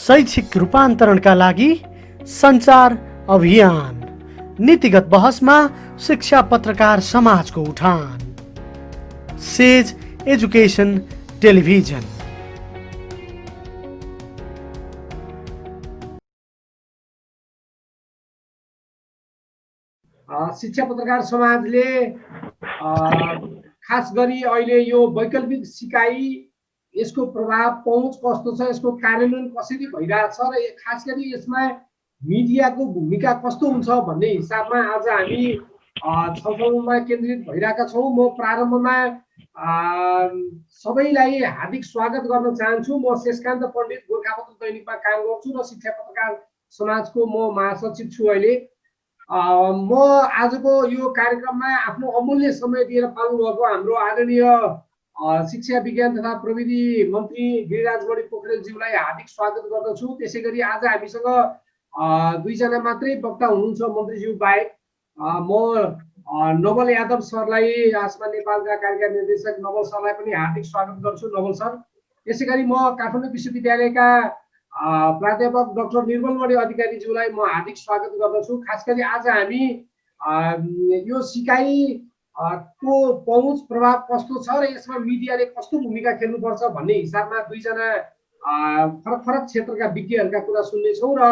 शैक्षिक रूपान्तरणका लागि सञ्चार अभियान, नीतिगत बहसमा शिक्षा पत्रकार समाजको उठान। Says education television. शिक्षा पत्रकार समाजले खास गरी अहिले यो वैकल्पिक सिकाइ, यसको प्रभाव पहुँच कस्तो छ, यसको कार्यान्वयन कसरी भइरहेछ र खास गरी यसमा मिडियाको भूमिका कस्तो हुन्छ भन्ने हिसाबमा आज हामी छलफलमा केन्द्रित भइरहेका छौँ। म प्रारम्भमा सबैलाई हार्दिक स्वागत गर्न चाहन्छु। म शेषकान्त पण्डित, गोर्खापत्र दैनिकमा काम गर्छु र शिक्षा पत्रकार समाजको म महासचिव छु अहिले। म आजको यो कार्यक्रममा आफ्नो अमूल्य समय दिएर पाल्नुभएको हाम्रो आदरणीय शिक्षा विज्ञान तथा प्रविधि मन्त्री गिरिराजमणि पोखरेलज्यूलाई हार्दिक स्वागत गर्दछु। त्यसै गरी आज हामीसँग दुईजना मात्रै वक्ता हुनुहुन्छ मन्त्रीज्यू बाहेक। म नवल यादव सरलाई, आसमा नेपालका कार्यकारी निर्देशक नवल सरलाई पनि हार्दिक स्वागत गर्छु। नवल सर। त्यसै गरी म काठमाडौँ विश्वविद्यालयका प्राध्यापक डाक्टर निर्मलमणि अधिकारीज्यूलाई म हार्दिक स्वागत गर्दछु। खास गरी आज हामी यो सिकाइ को पहुँच प्रभाव कस्तो छ र यसमा मिडियाले कस्तो भूमिका खेल्नुपर्छ भन्ने हिसाबमा दुईजना फरक फरक क्षेत्रका विज्ञहरूका कुरा सुन्नेछौँ र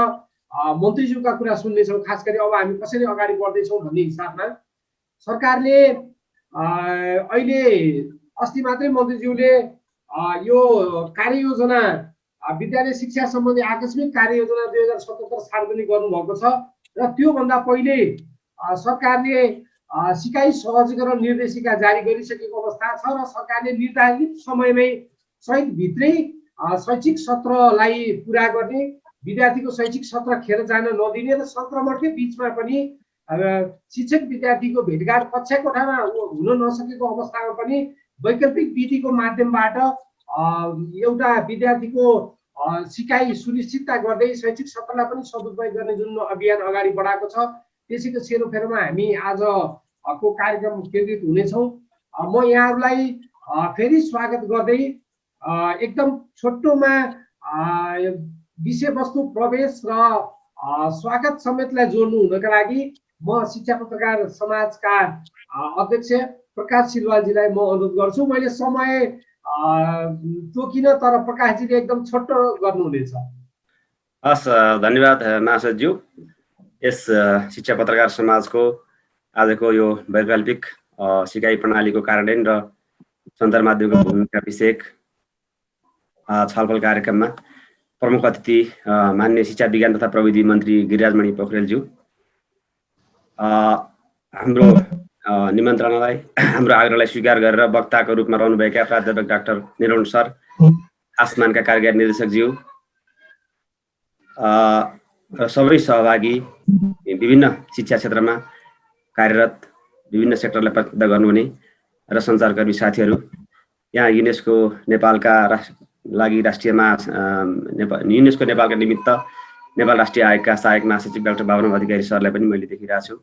मन्त्रीज्यूका कुरा सुन्नेछौँ। खास गरी अब हामी कसरी अगाडि बढ्दैछौँ भन्ने हिसाबमा सरकारले अहिले अस्ति मात्रै मन्त्रीज्यूले यो कार्ययोजना, विद्यालय शिक्षा सम्बन्धी आकस्मिक कार्ययोजना 2077 सार्वजनिक गर्नुभएको छ र त्योभन्दा पहिले सरकारले सिकाइ सहजीकरण निर्देशिका जारी गरिसकेको अवस्था छ र सरकारले निर्धारित समयमै भित्रै शैक्षिक सत्रलाई पुरा गर्ने, विद्यार्थीको शैक्षिक सत्र खेर जान नदिने र संक्रमणकै बिचमा पनि शिक्षक विद्यार्थीको भेटघाट कक्षा कोठामा हुन नसकेको अवस्थामा पनि वैकल्पिक विधिको माध्यमबाट एउटा विद्यार्थीको सिकाइ सुनिश्चितता गर्दै शैक्षिक सत्रलाई पनि सदुपयोग गर्ने जुन अभियान अगाडि बढाएको छ, त्यसैको सेरोफेरोमा हामी आजको कार्यक्रम केन्द्रित हुनेछौँ। म यहाँहरूलाई फेरि स्वागत गर्दै एकदम छोटोमा विषयवस्तु प्रवेश र स्वागत समेतलाई जोड्नु हुनका लागि म शिक्षा पत्रकार समाजका अध्यक्ष प्रकाश सिलवालजीलाई म अनुरोध गर्छु। मैले समय तोकिन, तर प्रकाशजीले एकदम छोटो गर्नुहुनेछ। हस्, धन्यवाद महासचिवज्यू। यस शिक्षा पत्रकार समाजको आजको यो वैकल्पिक सिकाइ प्रणालीको कार्यान्वयन र सञ्चार माध्यमको भूमिका विषयक छलफल कार्यक्रममा प्रमुख अतिथि माननीय शिक्षा विज्ञान तथा प्रविधि मन्त्री गिरिराजमणि पोखरेलज्यू, हाम्रो निमन्त्रणालाई, हाम्रो आग्रहलाई स्वीकार गरेर वक्ताको रूपमा रहनुभएका प्राध्यापक डाक्टर निर्मल सर, आसमानका कार्यकारी निर्देशकज्यू र सबै सहभागी, विभिन्न शिक्षा क्षेत्रमा कार्यरत, विभिन्न सेक्टरलाई प्रतिनिधित्व गर्नुहुने र सञ्चारकर्मी साथीहरू, यहाँ युनेस्को नेपालका लागि युनेस्को नेपालका निमित्त नेपाल राष्ट्रिय आयोगका सहायक महासचिव डाक्टर बाबुराम अधिकारी सरलाई पनि मैले देखिरहेको छु।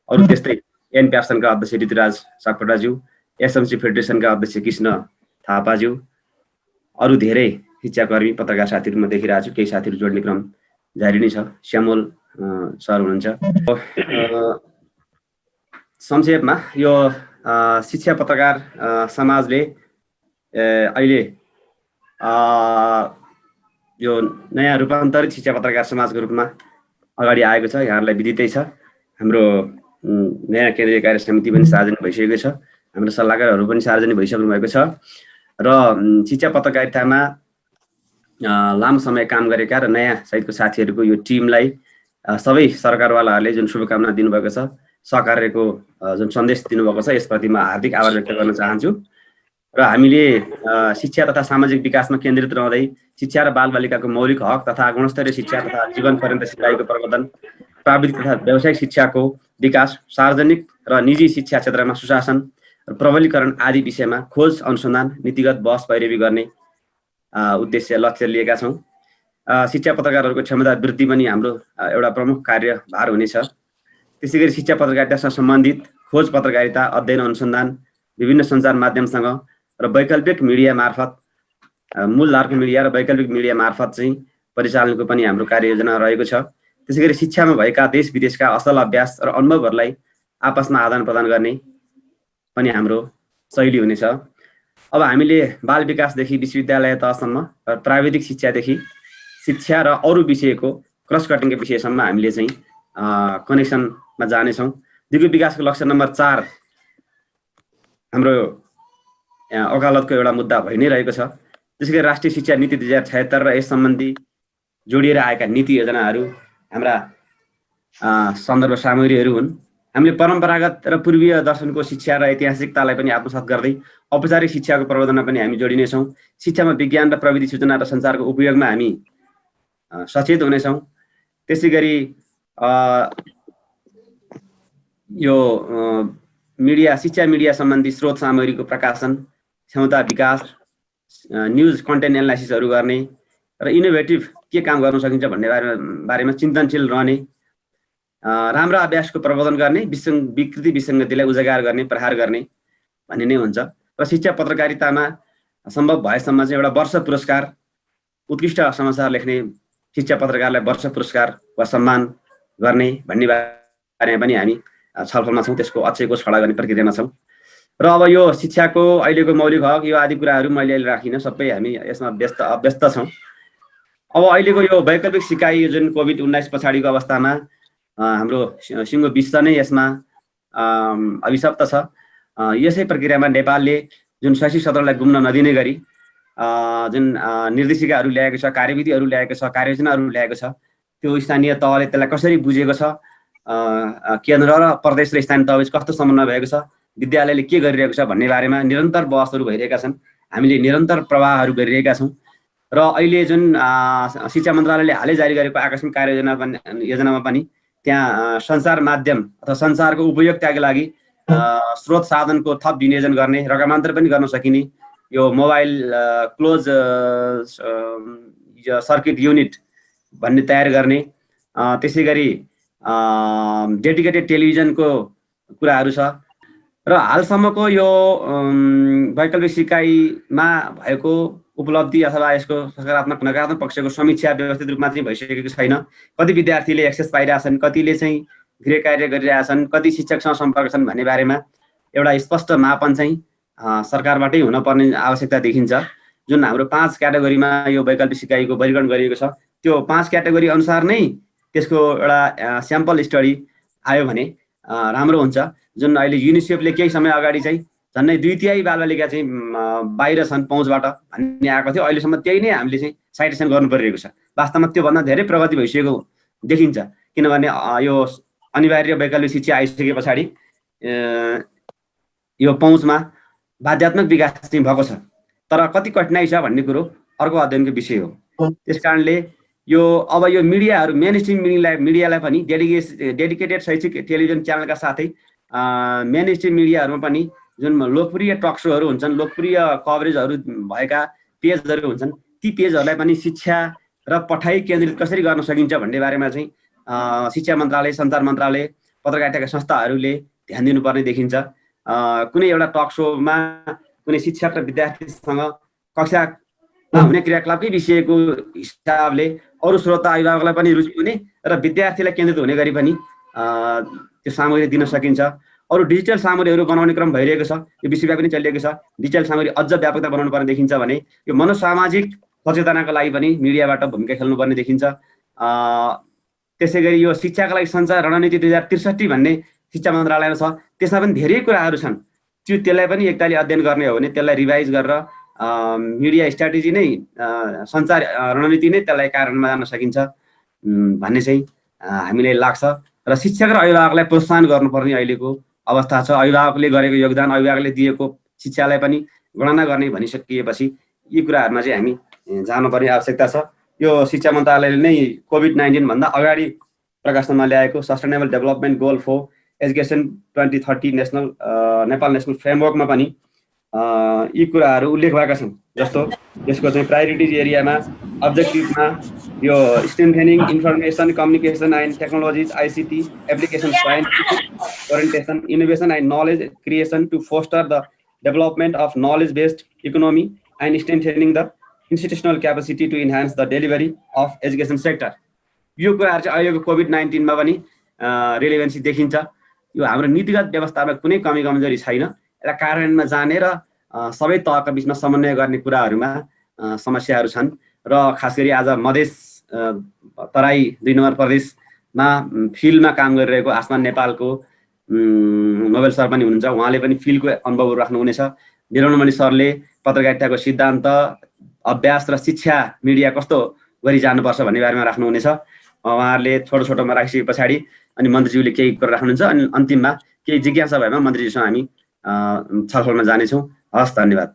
अरू त्यस्तै एन प्यासनका अध्यक्ष ऋतुराज सापकोटाज्यू, एसएमसी फेडरेसनका अध्यक्ष कृष्ण थापाज्यू, अरू धेरै शिक्षाकर्मी पत्रकार साथीहरू म देखिरहेको छु। केही साथीहरू जोड्ने क्रम जारी नै छ। श्यामल सर हुनुहुन्छ। संक्षेपमा यो शिक्षा पत्रकार समाजले अहिले यो नयाँ रूपान्तरित शिक्षा पत्रकार समाजको रूपमा अगाडि आएको छ। यहाँहरूलाई विदितै छ। हाम्रो नयाँ केन्द्रीय कार्य समिति पनि सार्वजनिक भइसकेको छ। हाम्रो सल्लाहकारहरू पनि सार्वजनिक भइसक्नु भएको छ र शिक्षा पत्रकारितामा लामो समय काम गरेका र नयाँ सहितको साथीहरूको यो टिमलाई सबै सरकारवालाहरूले जुन शुभकामना दिनुभएको छ, सहकार्यको जुन सन्देश दिनुभएको छ, यसप्रति म हार्दिक आभार व्यक्त गर्न चाहन्छु। र हामीले शिक्षा तथा सामाजिक विकासमा केन्द्रित रहँदै शिक्षा र बालबालिकाको मौलिक हक तथा गुणस्तरीय शिक्षा तथा जीवन पर्यन्त सिकाइको प्रवर्धन, प्राविधिक तथा व्यावसायिक शिक्षाको विकास, सार्वजनिक र निजी शिक्षा क्षेत्रमा सुशासन र प्रबलीकरण आदि विषयमा खोज अनुसन्धान, नीतिगत बहस पैरवी गर्ने उद्देश्य लक्ष्य लिएका छौँ। शिक्षा पत्रकारहरूको क्षमता वृद्धि पनि हाम्रो एउटा प्रमुख कार्यभार हुनेछ। त्यसै गरी शिक्षा पत्रकारितासँग सम्बन्धित खोज पत्रकारिता, अध्ययन अनुसन्धान, विभिन्न सञ्चार माध्यमसँग र वैकल्पिक मिडिया मार्फत, मूलधारको मिडिया र वैकल्पिक मिडिया मार्फत चाहिँ परिचालनको पनि हाम्रो कार्ययोजना रहेको छ। त्यसैगरी शिक्षामा भएका देश विदेशका असल अभ्यास र अनुभवहरूलाई आपसमा आदान प्रदान गर्ने पनि हाम्रो शैली हुनेछ। अब हामीले बाल विकासदेखि विश्वविद्यालय तहसम्म र प्राविधिक शिक्षादेखि शिक्षा र अरू विषयको क्रस कटिङको विषयसम्म हामीले चाहिँ कनेक्सनमा जानेछौँ। दिगो विकासको लक्ष्य नम्बर 4 हाम्रो वकालतको एउटा मुद्दा भइ नै रहेको छ। त्यसैगरी राष्ट्रिय शिक्षा नीति 2076 र यस सम्बन्धी जोडिएर आएका नीति योजनाहरू हाम्रा सन्दर्भ सामग्रीहरू हुन्। हामीले परम्परागत र पूर्वीय दर्शनको शिक्षा र ऐतिहासिकतालाई पनि आत्मसात गर्दै औपचारिक शिक्षाको प्रवर्धनमा पनि हामी जोडिनेछौँ। शिक्षामा विज्ञान र प्रविधि सूचना र सञ्चारको उपयोगमा हामी सचेत हुनेछौँ। त्यसैगरी यो मिडिया शिक्षा मिडिया सम्बन्धी स्रोत सामग्रीको प्रकाशन, क्षमता विकास, न्युज कन्टेन्ट एनालाइसिसहरू गर्ने र इनोभेटिभ के काम गर्न सकिन्छ भन्ने बारेमा चिन्तनशील रहने, राम्रो अभ्यासको प्रवर्धन गर्ने, विकृति विसङ्गतिलाई उजागर गर्ने, प्रहार गर्ने भन्ने नै हुन्छ। र शिक्षा पत्रकारितामा सम्भव भएसम्म चाहिँ एउटा वर्ष पुरस्कार, उत्कृष्ट समाचार लेख्ने शिक्षा पत्रकारलाई वर्ष पुरस्कार वा सम्मान गर्ने भन्ने बारेमा पनि हामी छलफलमा छौँ। त्यसको अक्षयको छडा गर्ने प्रक्रियामा छौँ। र अब यो शिक्षाको अहिलेको मौलिक हक यो आदि कुराहरू मैले अहिले राखिनँ, सबै हामी यसमा व्यस्त छौँ। अब अहिलेको यो वैकल्पिक सिकाइ जुन कोभिड-19 पछाडिको अवस्थामा हाम्रो सिङ्गो विश्व नै यसमा अभिशप्त छ। यसै प्रक्रियामा नेपालले जुन शैक्षिक सत्रलाई गुम्न नदिने गरी जुन निर्देशिकाहरू ल्याएको छ, कार्यविधिहरू ल्याएको छ, कार्ययोजनाहरू ल्याएको छ, त्यो स्थानीय तहले त्यसलाई कसरी बुझेको छ, केन्द्र र प्रदेश र स्थानीय तहबीच कस्तो समन्वय भएको छ, विद्यालयले के गरिरहेको छ भन्ने बारेमा निरन्तर बहसहरू भइरहेका छन्। हामीले निरन्तर प्रवाहहरू गरिरहेका छौँ। र अहिले जुन शिक्षा मन्त्रालयले हालै जारी गरेको आकस्मिक योजनामा पनि त्यहाँ सञ्चार माध्यम अथवा सञ्चारको उपयोगिताको लागि स्रोत साधनको थप विनियोजन गर्ने, रकमान्तर पनि गर्न सकिने यो मोबाइल क्लोज सर्किट युनिट भन्ने तयार गर्ने, त्यसै गरी डेडिकेटेड टेलिभिजनको कुराहरू छ। र हालसम्मको यो वैकल्पिक सिकाइमा भएको उपलब्धि अथवा यसको सकारात्मक नकारात्मक पक्षको समीक्षा व्यवस्थित रूपमा चाहिँ भइसकेको छैन। कति विद्यार्थीले एक्सेस पाइरहेछन्, कतिले चाहिँ गृह कार्य गरिरहेछन्, कति शिक्षकसँग सम्पर्क छन् भन्ने बारेमा एउटा स्पष्ट मापन चाहिँ सरकारबाटै हुनुपर्ने आवश्यकता देखिन्छ। जुन हाम्रो 5 क्याटेगोरीमा यो वैकल्पिक सिकाइको वर्गीकरण गरिएको छ, त्यो 5 क्याटेगोरी अनुसार नै त्यसको एउटा स्याम्पल स्टडी आयो भने राम्रो हुन्छ। जुन अहिले युनिसेफले केही समय अगाडि चाहिँ झन्डै 2/3 बालबालिका चाहिँ बाहिर छन् पहुँचबाट भन्ने आएको थियो। अहिलेसम्म त्यही नै हामीले चाहिँ साइटेसन गर्नु परिरहेको छ। वास्तवमा त्योभन्दा धेरै प्रगति भइसकेको देखिन्छ, किनभने यो अनिवार्य वैकल्पिक शिक्षा आइसके पछाडि यो पहुँचमा बाध्यात्मक विकास चाहिँ भएको छ। तर कति कठिनाइ छ भन्ने कुरो अर्को अध्ययनको विषय हो। त्यसकारणले यो अब यो मिडियाहरू मेन स्ट्रिम मिडियालाई पनि डेडिकेटेड शैक्षिक टेलिभिजन च्यानलका साथै मेन स्ट्रिम मिडियाहरूमा पनि जुन लोकप्रिय टक सोहरू हुन्छन्, लोकप्रिय कभरेजहरू भएका पेजहरू हुन्छन्, ती पेजहरूलाई पनि शिक्षा र पढाइ केन्द्रित कसरी गर्न सकिन्छ भन्ने बारेमा चाहिँ शिक्षा मन्त्रालय, सञ्चार मन्त्रालय, पत्रकारिताका संस्थाहरूले ध्यान दिनुपर्ने देखिन्छ। कुनै एउटा टक सोमा कुनै शिक्षक र विद्यार्थीसँग कक्षामा हुने क्रियाकलापकै विषयको हिसाबले अरू श्रोता अभिभावकलाई पनि रुचि हुने र विद्यार्थीलाई केन्द्रित हुने गरी पनि त्यो सामग्री दिन सकिन्छ। अरू डिजिटल सामग्रीहरू बनाउने क्रम भइरहेको छ, यो विश्वव्यापी नै चलिरहेको छ। डिजिटल सामग्री अझ व्यापकता बनाउनु पर्ने देखिन्छ भने यो मनोसामाजिक सचेतनाको लागि पनि मिडियाबाट भूमिका खेल्नुपर्ने देखिन्छ। त्यसै गरी यो शिक्षाका लागि सञ्चार रणनीति 2063 भन्ने शिक्षा मन्त्रालयमा छ, त्यसमा पनि धेरै कुराहरू छन्। त्यसलाई पनि एकताली अध्ययन गर्ने हो भने त्यसलाई रिभाइज गरेर मिडिया स्ट्राटेजी नै सञ्चार रणनीति नै त्यसलाई कार्यान्वयनमा जान सकिन्छ भन्ने चाहिँ हामीलाई लाग्छ। र शिक्षक र अभिभावकलाई प्रोत्साहन गर्नुपर्ने अहिलेको अवस्था छ। अभिभावकले गरेको योगदान, अभिभावकले दिएको शिक्षालाई पनि गणना गर्ने भनिसकिएपछि यी कुराहरूमा चाहिँ हामी जानुपर्ने आवश्यकता छ। यो शिक्षा मन्त्रालयले नै कोभिड-19 भन्दा अगाडि प्रकाशनमा ल्याएको sustainable development goal for education 2030 Nepal national फ्रेमवर्कमा पनि यी कुराहरू उल्लेख भएका छन्। जस्तो यसको चाहिँ प्रायोरिटिज एरियामा अब्जेक्टिभमा यो strengthening information communication and technologies ICT application scientific orientation innovation and knowledge creation to foster the development of knowledge based economy and strengthening the institutional capacity to enhance the delivery of education sector. यो कुराहरू चाहिँ अहिलेको COVID-19 मा पनि रेलेभेन्सी देखिन्छ। यो हाम्रो नीतिगत व्यवस्थामा कुनै कमी कमजोरी छैन। यसलाई कार्यान्वयनमा जाने र सबै तहका बीचमा समन्वय गर्ने कुराहरूमा समस्याहरू छन् र खास गरी आज मधेस तराई 2 नम्बर प्रदेशमा फिल्डमा काम गरिरहेको आसमान नेपालको नोबेल सर पनि हुनुहुन्छ। उहाँले पनि फिल्डको अनुभव राख्नुहुनेछ। निरमणि सरले पत्रकारिताको सिद्धान्त, अभ्यास र शिक्षा मिडिया कस्तो गरी जानुपर्छ भन्ने बारेमा राख्नुहुनेछ। उहाँहरूले छोटो छोटोमा राखिसके पछाडि अनि मन्त्रीज्यूले केही कुरा राख्नुहुन्छ अनि अन्तिममा केही जिज्ञासा भएमा मन्त्रीज्यूसँग हामी छलफलमा जानेछौँ। हस्, धन्यवाद।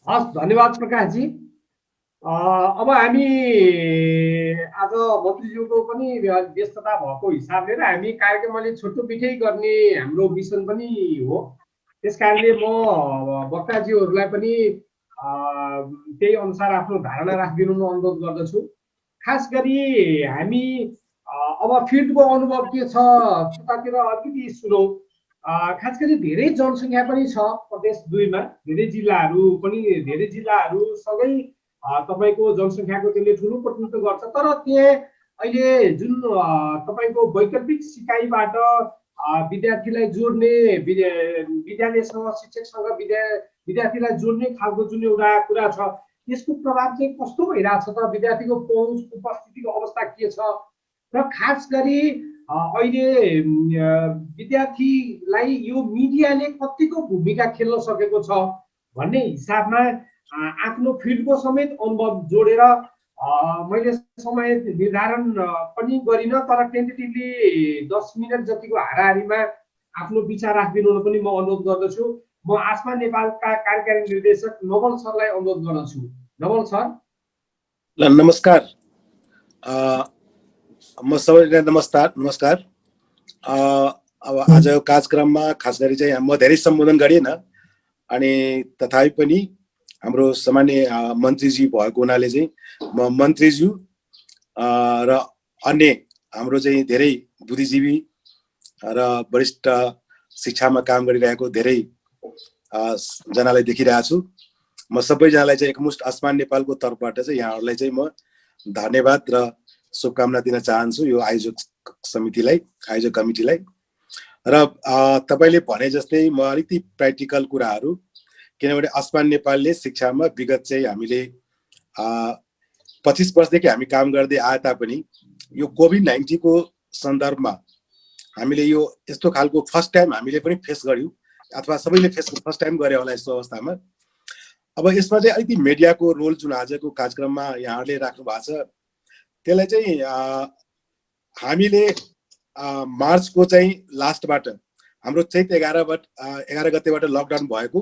हस्, धन्यवाद प्रकाशजी। अब हामी आज मन्त्रीज्यूको पनि व्यस्तता भएको हिसाबले र हामी कार्यक्रम अलि छुट्टो पिठै गर्ने हाम्रो मिसन पनि हो। त्यसकारणले म वक्ताज्यूहरूलाई पनि त्यही अनुसार आफ्नो धारणा राखिदिनु अनुरोध गर्दछु। खास गरी हामी अब फिल्डको अनुभव के छ त्यतातिर अलिकति सुनौँ। खास गरी धेरै जनसङ्ख्या पनि छ प्रदेश 2 मा, धेरै जिल्लाहरू सँगै तपाईको जनसङ्ख्याको त्यसले ठुलो प्रतिनिधित्व गर्छ। तर त्यहाँ अहिले जुन तपाईको वैकल्पिक सिकाइबाट विद्यार्थीलाई जोड्ने, विद्यालयसँग शिक्षकसँग विद्यार्थीलाई जोड्ने खालको जुन एउटा कुरा छ त्यसको प्रभाव चाहिँ कस्तो भइरहेछ त? विद्यार्थीको पहुँच, उपस्थितिको अवस्था के छ र खास गरी अहिले विद्यार्थीलाई यो मिडियाले कतिको भूमिका खेल्न सकेको छ भन्ने हिसाबमा आफ्नो फिल्डको समेत अनुभव जोडेर मैले समय निर्धारण पनि गरिन, तर टेन्टेटिभली 10 मिनट जतिको हाराहारीमा आफ्नो विचार राखिदिनु पनि म अनुरोध गर्दछु। म आसमान नेपालका कार्यकारी निर्देशक नवल सरलाई अनुरोध गर्दछु। नवल सर। ल, नमस्कार। म सबैलाई नमस्कार। अब आजको कार्यक्रममा खास गरी चाहिँ म धेरै सम्बोधन गरिएन, अनि तथापि पनि हाम्रो सामान्य मन्त्रीजी भएको हुनाले चाहिँ म मन्त्रीज्यू र अन्य हाम्रो चाहिँ धेरै बुद्धिजीवी र वरिष्ठ शिक्षामा काम गरिरहेको धेरै जनालाई देखिरहेको छु। म सबैजनालाई चाहिँ एकमुष्ट आसमान नेपालको तर्फबाट चाहिँ यहाँहरूलाई चाहिँ म धन्यवाद र शुभकामना दिन चाहन्छु यो आयोजक समितिलाई, आयोजक कमिटीलाई। र तपाईले भने जस्तै म अलिकति प्र्याक्टिकल कुराहरू, किनभने आसमान नेपालले शिक्षामा विगत चाहिँ हामीले 25 वर्षदेखि हामी काम गर्दै आए तापनि यो COVID-19 को सन्दर्भमा हामीले यो यस्तो खालको फर्स्ट टाइम हामीले पनि फेस गर्यौं, अथवा सबैले फर्स्ट टाइम गरे होला यस्तो अवस्थामा। अब यसमा चाहिँ अलिकति मिडियाको रोल जुन आजको कार्यक्रममा यहाँहरूले राख्नु भएको छ त्यसलाई चाहिँ हामीले मार्चको चाहिँ लास्टबाट हाम्रो चैत 11 गतेबाट लकडाउन भएको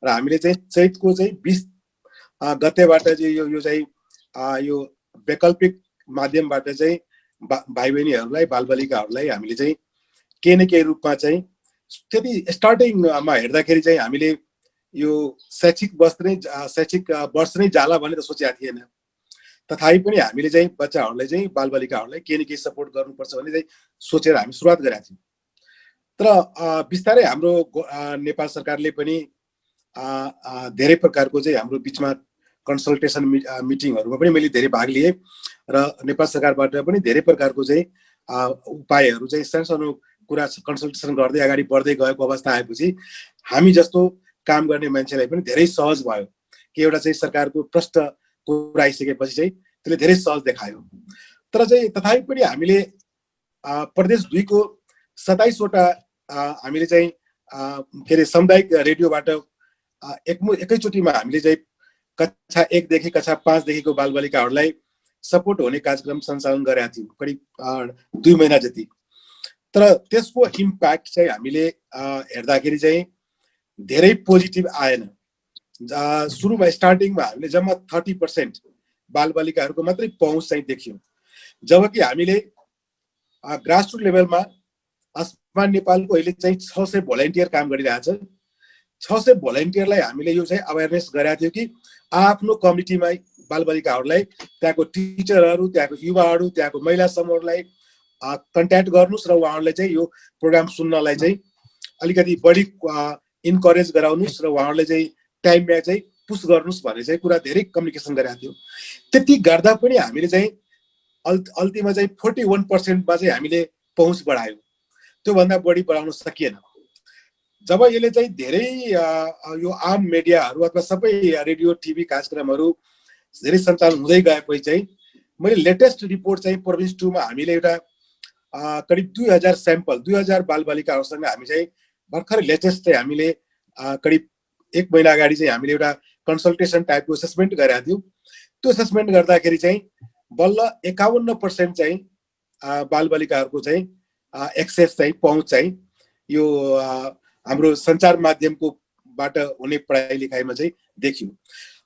र हामीले चाहिँ चैतको चाहिँ 20 गतेबाट चाहिँ यो चाहिँ यो वैकल्पिक माध्यमबाट चाहिँ भाइ बहिनीहरूलाई, बालबालिकाहरूलाई हामीले चाहिँ केही न केही रूपमा चाहिँ त्यति स्टार्टिङमा हेर्दाखेरि चाहिँ हामीले यो शैक्षिक वर्ष नै जाला भने त सोचेका थिएन। तथापि पनि हामीले चाहिँ बच्चाहरूलाई चाहिँ, बालबालिकाहरूलाई केही न केही सपोर्ट गर्नुपर्छ भन्ने चाहिँ सोचेर हामी सुरुवात गरेका थियौँ। तर बिस्तारै हाम्रो नेपाल सरकारले पनि धेरै प्रकारको चाहिँ हाम्रो बिचमा कन्सल्टेसन मिटिङहरूमा पनि मैले धेरै भाग लिएँ र नेपाल सरकारबाट पनि धेरै प्रकारको चाहिँ उपायहरू चाहिँ सानो कुरा कन्सल्टेसन गर्दै अगाडि बढ्दै गएको अवस्था आएपछि हामी जस्तो काम गर्ने मान्छेलाई पनि धेरै सहज भयो कि एउटा चाहिँ सरकारको प्रष्ट कुरा आइसकेपछि चाहिँ त्यसले धेरै सहज देखायो। तर चाहिँ तथापि पनि हामीले प्रदेश 2 को 27 वटा हामीले चाहिँ के अरे सामुदायिक रेडियोबाट एकैचोटिमा हामीले चाहिँ कक्षा 1 देखि कक्षा 5 देखिको बालबालिकाहरूलाई सपोर्ट हुने कार्यक्रम सञ्चालन गरेका थियौँ करिब 2 महिना जति। तर त्यसको इम्प्याक्ट चाहिँ हामीले हेर्दाखेरि चाहिँ धेरै पोजिटिभ आएन। सुरुमा स्टार्टिङमा हामीले जम्मा 30% बालबालिकाहरूको मात्रै पहुँच चाहिँ देख्यौँ, जबकि हामीले ग्रासरुट लेभलमा आसमान नेपालको अहिले चाहिँ 600 भोलिन्टियर काम गरिरहेछ। 600 भोलिन्टियरलाई हामीले यो चाहिँ अवेरनेस गरेका थियौँ कि आफ्नो कम्युनिटीमा बालबालिकाहरूलाई, त्यहाँको टिचरहरू, त्यहाँको युवाहरू, त्यहाँको महिला समूहहरूलाई कन्ट्याक्ट गर्नुस् र उहाँहरूलाई चाहिँ यो प्रोग्राम सुन्नलाई चाहिँ अलिकति बढी इन्करेज गराउनुस् र उहाँहरूले चाहिँ टाइममा चाहिँ पुस गर्नुस् भन्ने चाहिँ कुरा धेरै कम्युनिकेसन गरेका थियौँ। त्यति गर्दा पनि हामीले चाहिँ अल्टीमा चाहिँ 41%मा चाहिँ हामीले पहुँच बढायौँ, त्योभन्दा बढी बढाउन सकिएन। जब यसले चाहिँ धेरै यो आम मिडियाहरू अथवा सबै रेडियो टिभी कार्यक्रमहरू धेरै सञ्चालन हुँदै गएपछि चाहिँ मैले लेटेस्ट रिपोर्ट चाहिँ प्रोभिन्स 2 मा हामीले एउटा करिब 2000 स्याम्पल 2000 बालबालिकाहरूसँग हामी चाहिँ भर्खर लेटेस्ट चाहिँ हामीले करिब 1 महिना अगाडि चाहिँ हामीले एउटा कन्सल्टेसन टाइपको असेसमेन्ट गरेका थियौँ। त्यो असेसमेन्ट गर्दाखेरि चाहिँ बल्ल 51% चाहिँ बालबालिकाहरूको चाहिँ एक्सेस चाहिँ पहुँच चाहिँ यो हाम्रो सञ्चार माध्यमकोबाट हुने पढाइ लेखाइमा चाहिँ देखियो।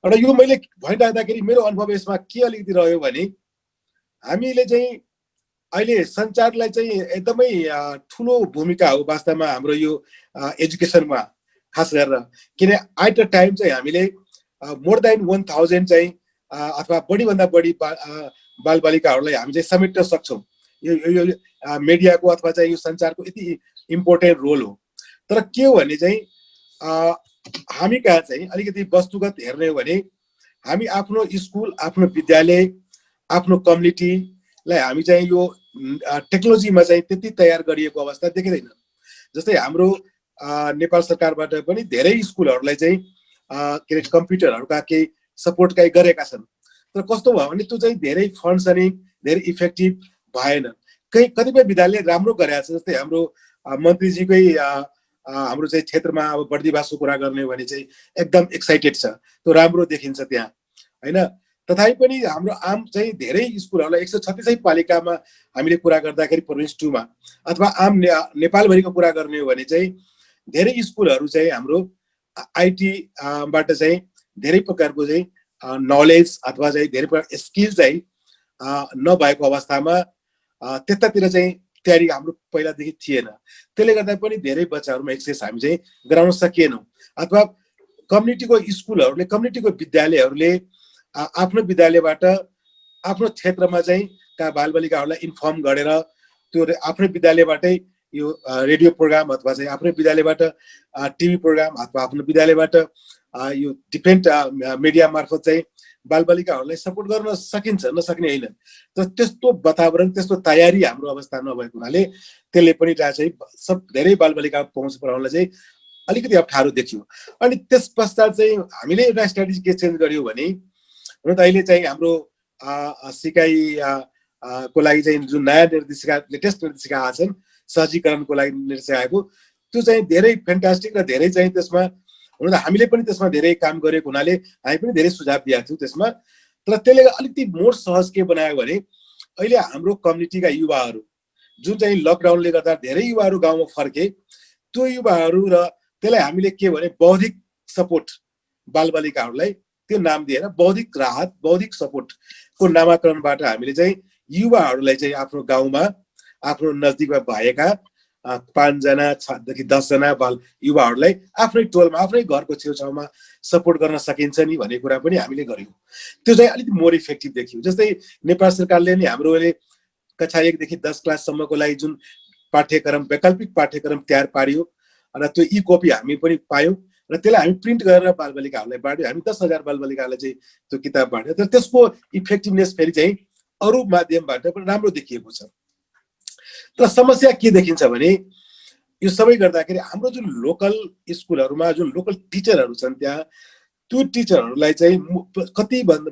र यो मैले भनिराख्दाखेरि मेरो अनुभव यसमा के अलिकति रह्यो भने हामीले चाहिँ अहिले सञ्चारलाई चाहिँ एकदमै ठुलो भूमिका हो वास्तवमा हाम्रो यो एजुकेसनमा, खास गरेर किन एट अ टाइम चाहिँ हामीले मोर देन 1000 चाहिँ अथवा बढीभन्दा बढी बालबालिकाहरूलाई हामी चाहिँ समेट्न सक्छौँ। यो मिडियाको अथवा चाहिँ यो सञ्चारको यति इम्पोर्टेन्ट रोल हो। तर के हो भने चाहिँ हामी कहाँ चाहिँ अलिकति वस्तुगत हेर्ने हो भने हामी आफ्नो स्कुल, आफ्नो विद्यालय, आफ्नो कम्युनिटीलाई हामी चाहिँ यो टेक्नोलोजीमा चाहिँ त्यति तयार गरिएको अवस्था देखिँदैन। जस्तै हाम्रो नेपाल सरकारबाट पनि धेरै स्कुलहरूलाई चाहिँ के अरे कम्प्युटरहरूका केही सपोर्ट केही गरेका छन्। तर कस्तो भयो भने त्यो चाहिँ धेरै फन्ड्सनिङ धेरै इफेक्टिभ भएन। कतिपय विद्यालय राम्रो गरेका छ, जस्तै हाम्रो मन्त्रीजीकै हाम्रो चाहिँ क्षेत्रमा अब बर्दिवासको कुरा गर्ने हो भने चाहिँ एकदम एक्साइटेड छ, त्यो राम्रो देखिन्छ त्यहाँ हैन। तथापि पनि हाम्रो आम चाहिँ धेरै स्कुलहरूलाई 136 पालिकामा हामीले कुरा गर्दाखेरि प्रोभिन्स 2 मा अथवा आम नेपालभरिको कुरा गर्ने हो भने चाहिँ धेरै स्कुलहरू चाहिँ हाम्रो आइटी बाट चाहिँ धेरै प्रकारको चाहिँ नलेज अथवा चाहिँ धेरै प्रकार स्किल चाहिँ नभएको अवस्थामा त्यतातिर चाहिँ तयारी हाम्रो पहिलादेखि थिएन। त्यसले गर्दा पनि धेरै बच्चाहरूमा एक्सेस हामी चाहिँ गराउन सकिएनौँ। अथवा कम्युनिटीको स्कुलहरूले, कम्युनिटीको विद्यालयहरूले आफ्नो विद्यालयबाट आफ्नो क्षेत्रमा चाहिँ का बालबालिकाहरूलाई इन्फर्म गरेर त्यो आफ्नो विद्यालयबाटै यो रेडियो प्रोग्राम अथवा चाहिँ आफ्नो विद्यालयबाट टिभी प्रोग्राम अथवा आफ्नो विद्यालयबाट यो डिफ्रेन्ट मिडिया मार्फत चाहिँ बालबालिकाहरूलाई सपोर्ट गर्न सकिन्छ, नसक्ने होइन। तर त्यस्तो वातावरण, त्यस्तो तयारी हाम्रो अवस्था नभएको हुनाले त्यसले पनि चाहिँ सब धेरै बालबालिका पहुँच पुर्याउनलाई चाहिँ अलिकति अप्ठ्यारो देखियो। अनि त्यस पश्चात चाहिँ हामीले एउटा स्ट्राटेजी के चेन्ज गर्यो भने हुन त अहिले चाहिँ हाम्रो सिकाइ को लागि चाहिँ जुन नयाँ निर्देशिका, लेटेस्ट निर्देशिका आएको छन् सहजीकरणको लागि निर्देशिका आएको, त्यो चाहिँ धेरै फ्यान्टास्टिक र धेरै चाहिँ त्यसमा हुन त हामीले पनि त्यसमा धेरै काम गरेको हुनाले हामी पनि धेरै सुझाव दिएका थियौँ त्यसमा। तर त्यसले अलिकति मोर सहज के बनायो भने अहिले हाम्रो कम्युनिटीका युवाहरू जुन चाहिँ लकडाउनले गर्दा धेरै युवाहरू गाउँमा फर्के, त्यो युवाहरू र त्यसलाई हामीले के भने बौद्धिक सपोर्ट बालबालिकाहरूलाई त्यो नाम दिएर बौद्धिक राहत, बौद्धिक सपोर्टको नामाकरणबाट हामीले चाहिँ युवाहरूलाई चाहिँ आफ्नो गाउँमा, आफ्नो नजिकमा भएका 5 जनादेखि 10 जना बाल युवाहरूलाई आफ्नै टोलमा, आफ्नै घरको छेउछाउमा सपोर्ट गर्न सकिन्छ नि भन्ने कुरा पनि हामीले गर्यौँ। त्यो चाहिँ अलिक मोर इफेक्टिभ देखियो। जस्तै नेपाल सरकारले नि हाम्रो कक्षा 1 देखि 10 क्लाससम्मको लागि जुन पाठ्यक्रम, वैकल्पिक पाठ्यक्रम तयार पार्यो र त्यो ई कपी हामी पनि पायौँ र त्यसलाई हामी प्रिन्ट गरेर बालबालिकाहरूलाई बाँड्यौँ। हामी 10,000 बालबालिकाहरूलाई चाहिँ त्यो किताब बाँड्यौँ। तर त्यसको इफेक्टिभनेस फेरि चाहिँ अरू माध्यमबाट पनि राम्रो देखिएको छ। तर समस्या के देखिन्छ भने यो सबै गर्दाखेरि हाम्रो जुन लोकल स्कुलहरूमा जुन लोकल टिचरहरू छन् त्यहाँ त्यो टिचरहरूलाई चाहिँ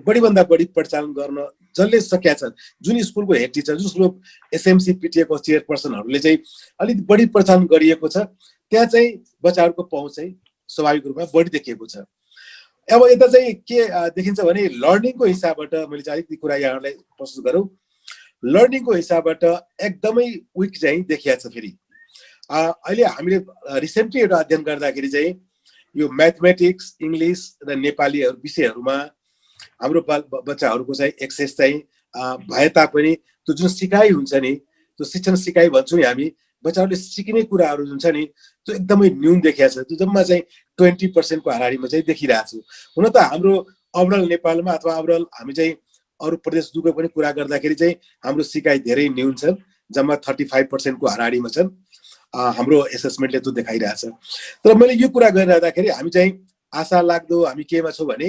बढीभन्दा बढी परिचालन गर्न जसले सकेका छन्, जुन स्कुलको हेड टिचर, जुन स्कुलको एसएमसी पिटिएको चेयरपर्सनहरूले चाहिँ अलिक बढी परिचालन गरिएको छ, त्यहाँ चाहिँ बच्चाहरूको पहुँच चाहिँ स्वाभाविक रूपमा बढी देखिएको छ। अब यता चाहिँ के देखिन्छ भने लर्निङको हिसाबबाट मैले चाहिँ अलिकति कुरा यहाँहरूलाई प्रस्तुत गरौँ। लर्निङको हिसाबबाट एकदमै विक चाहिँ देखिएको छ। फेरि अहिले हामीले रिसेन्टली एउटा अध्ययन गर्दाखेरि चाहिँ यो म्याथमेटिक्स, इङ्ग्लिस र नेपाली विषयहरूमा हाम्रो बच्चाहरूको चाहिँ एक्सेस चाहिँ भए तापनि त्यो जुन सिकाइ हुन्छ नि, त्यो शिक्षण सिकाइ भन्छौँ नि हामी, बच्चाहरूले सिक्ने कुराहरू जुन छ नि त्यो एकदमै न्यून देखिएको छ। त्यो जम्मा चाहिँ 20% को हाराहारीमा चाहिँ देखिरहेको छु। हुन त हाम्रो ओभरअल नेपालमा अथवा ओभरअल हामी चाहिँ अरू प्रदेश दुको पनि कुरा गर्दाखेरि चाहिँ हाम्रो सिकाइ धेरै न्यून छ, जम्मा 35% को हाराहारीमा छन्। हाम्रो एसेसमेन्टले त्यो देखाइरहेछ। तर मैले यो कुरा गरिरहँदाखेरि हामी चाहिँ आशा लाग्दो हामी केमा छौँ भने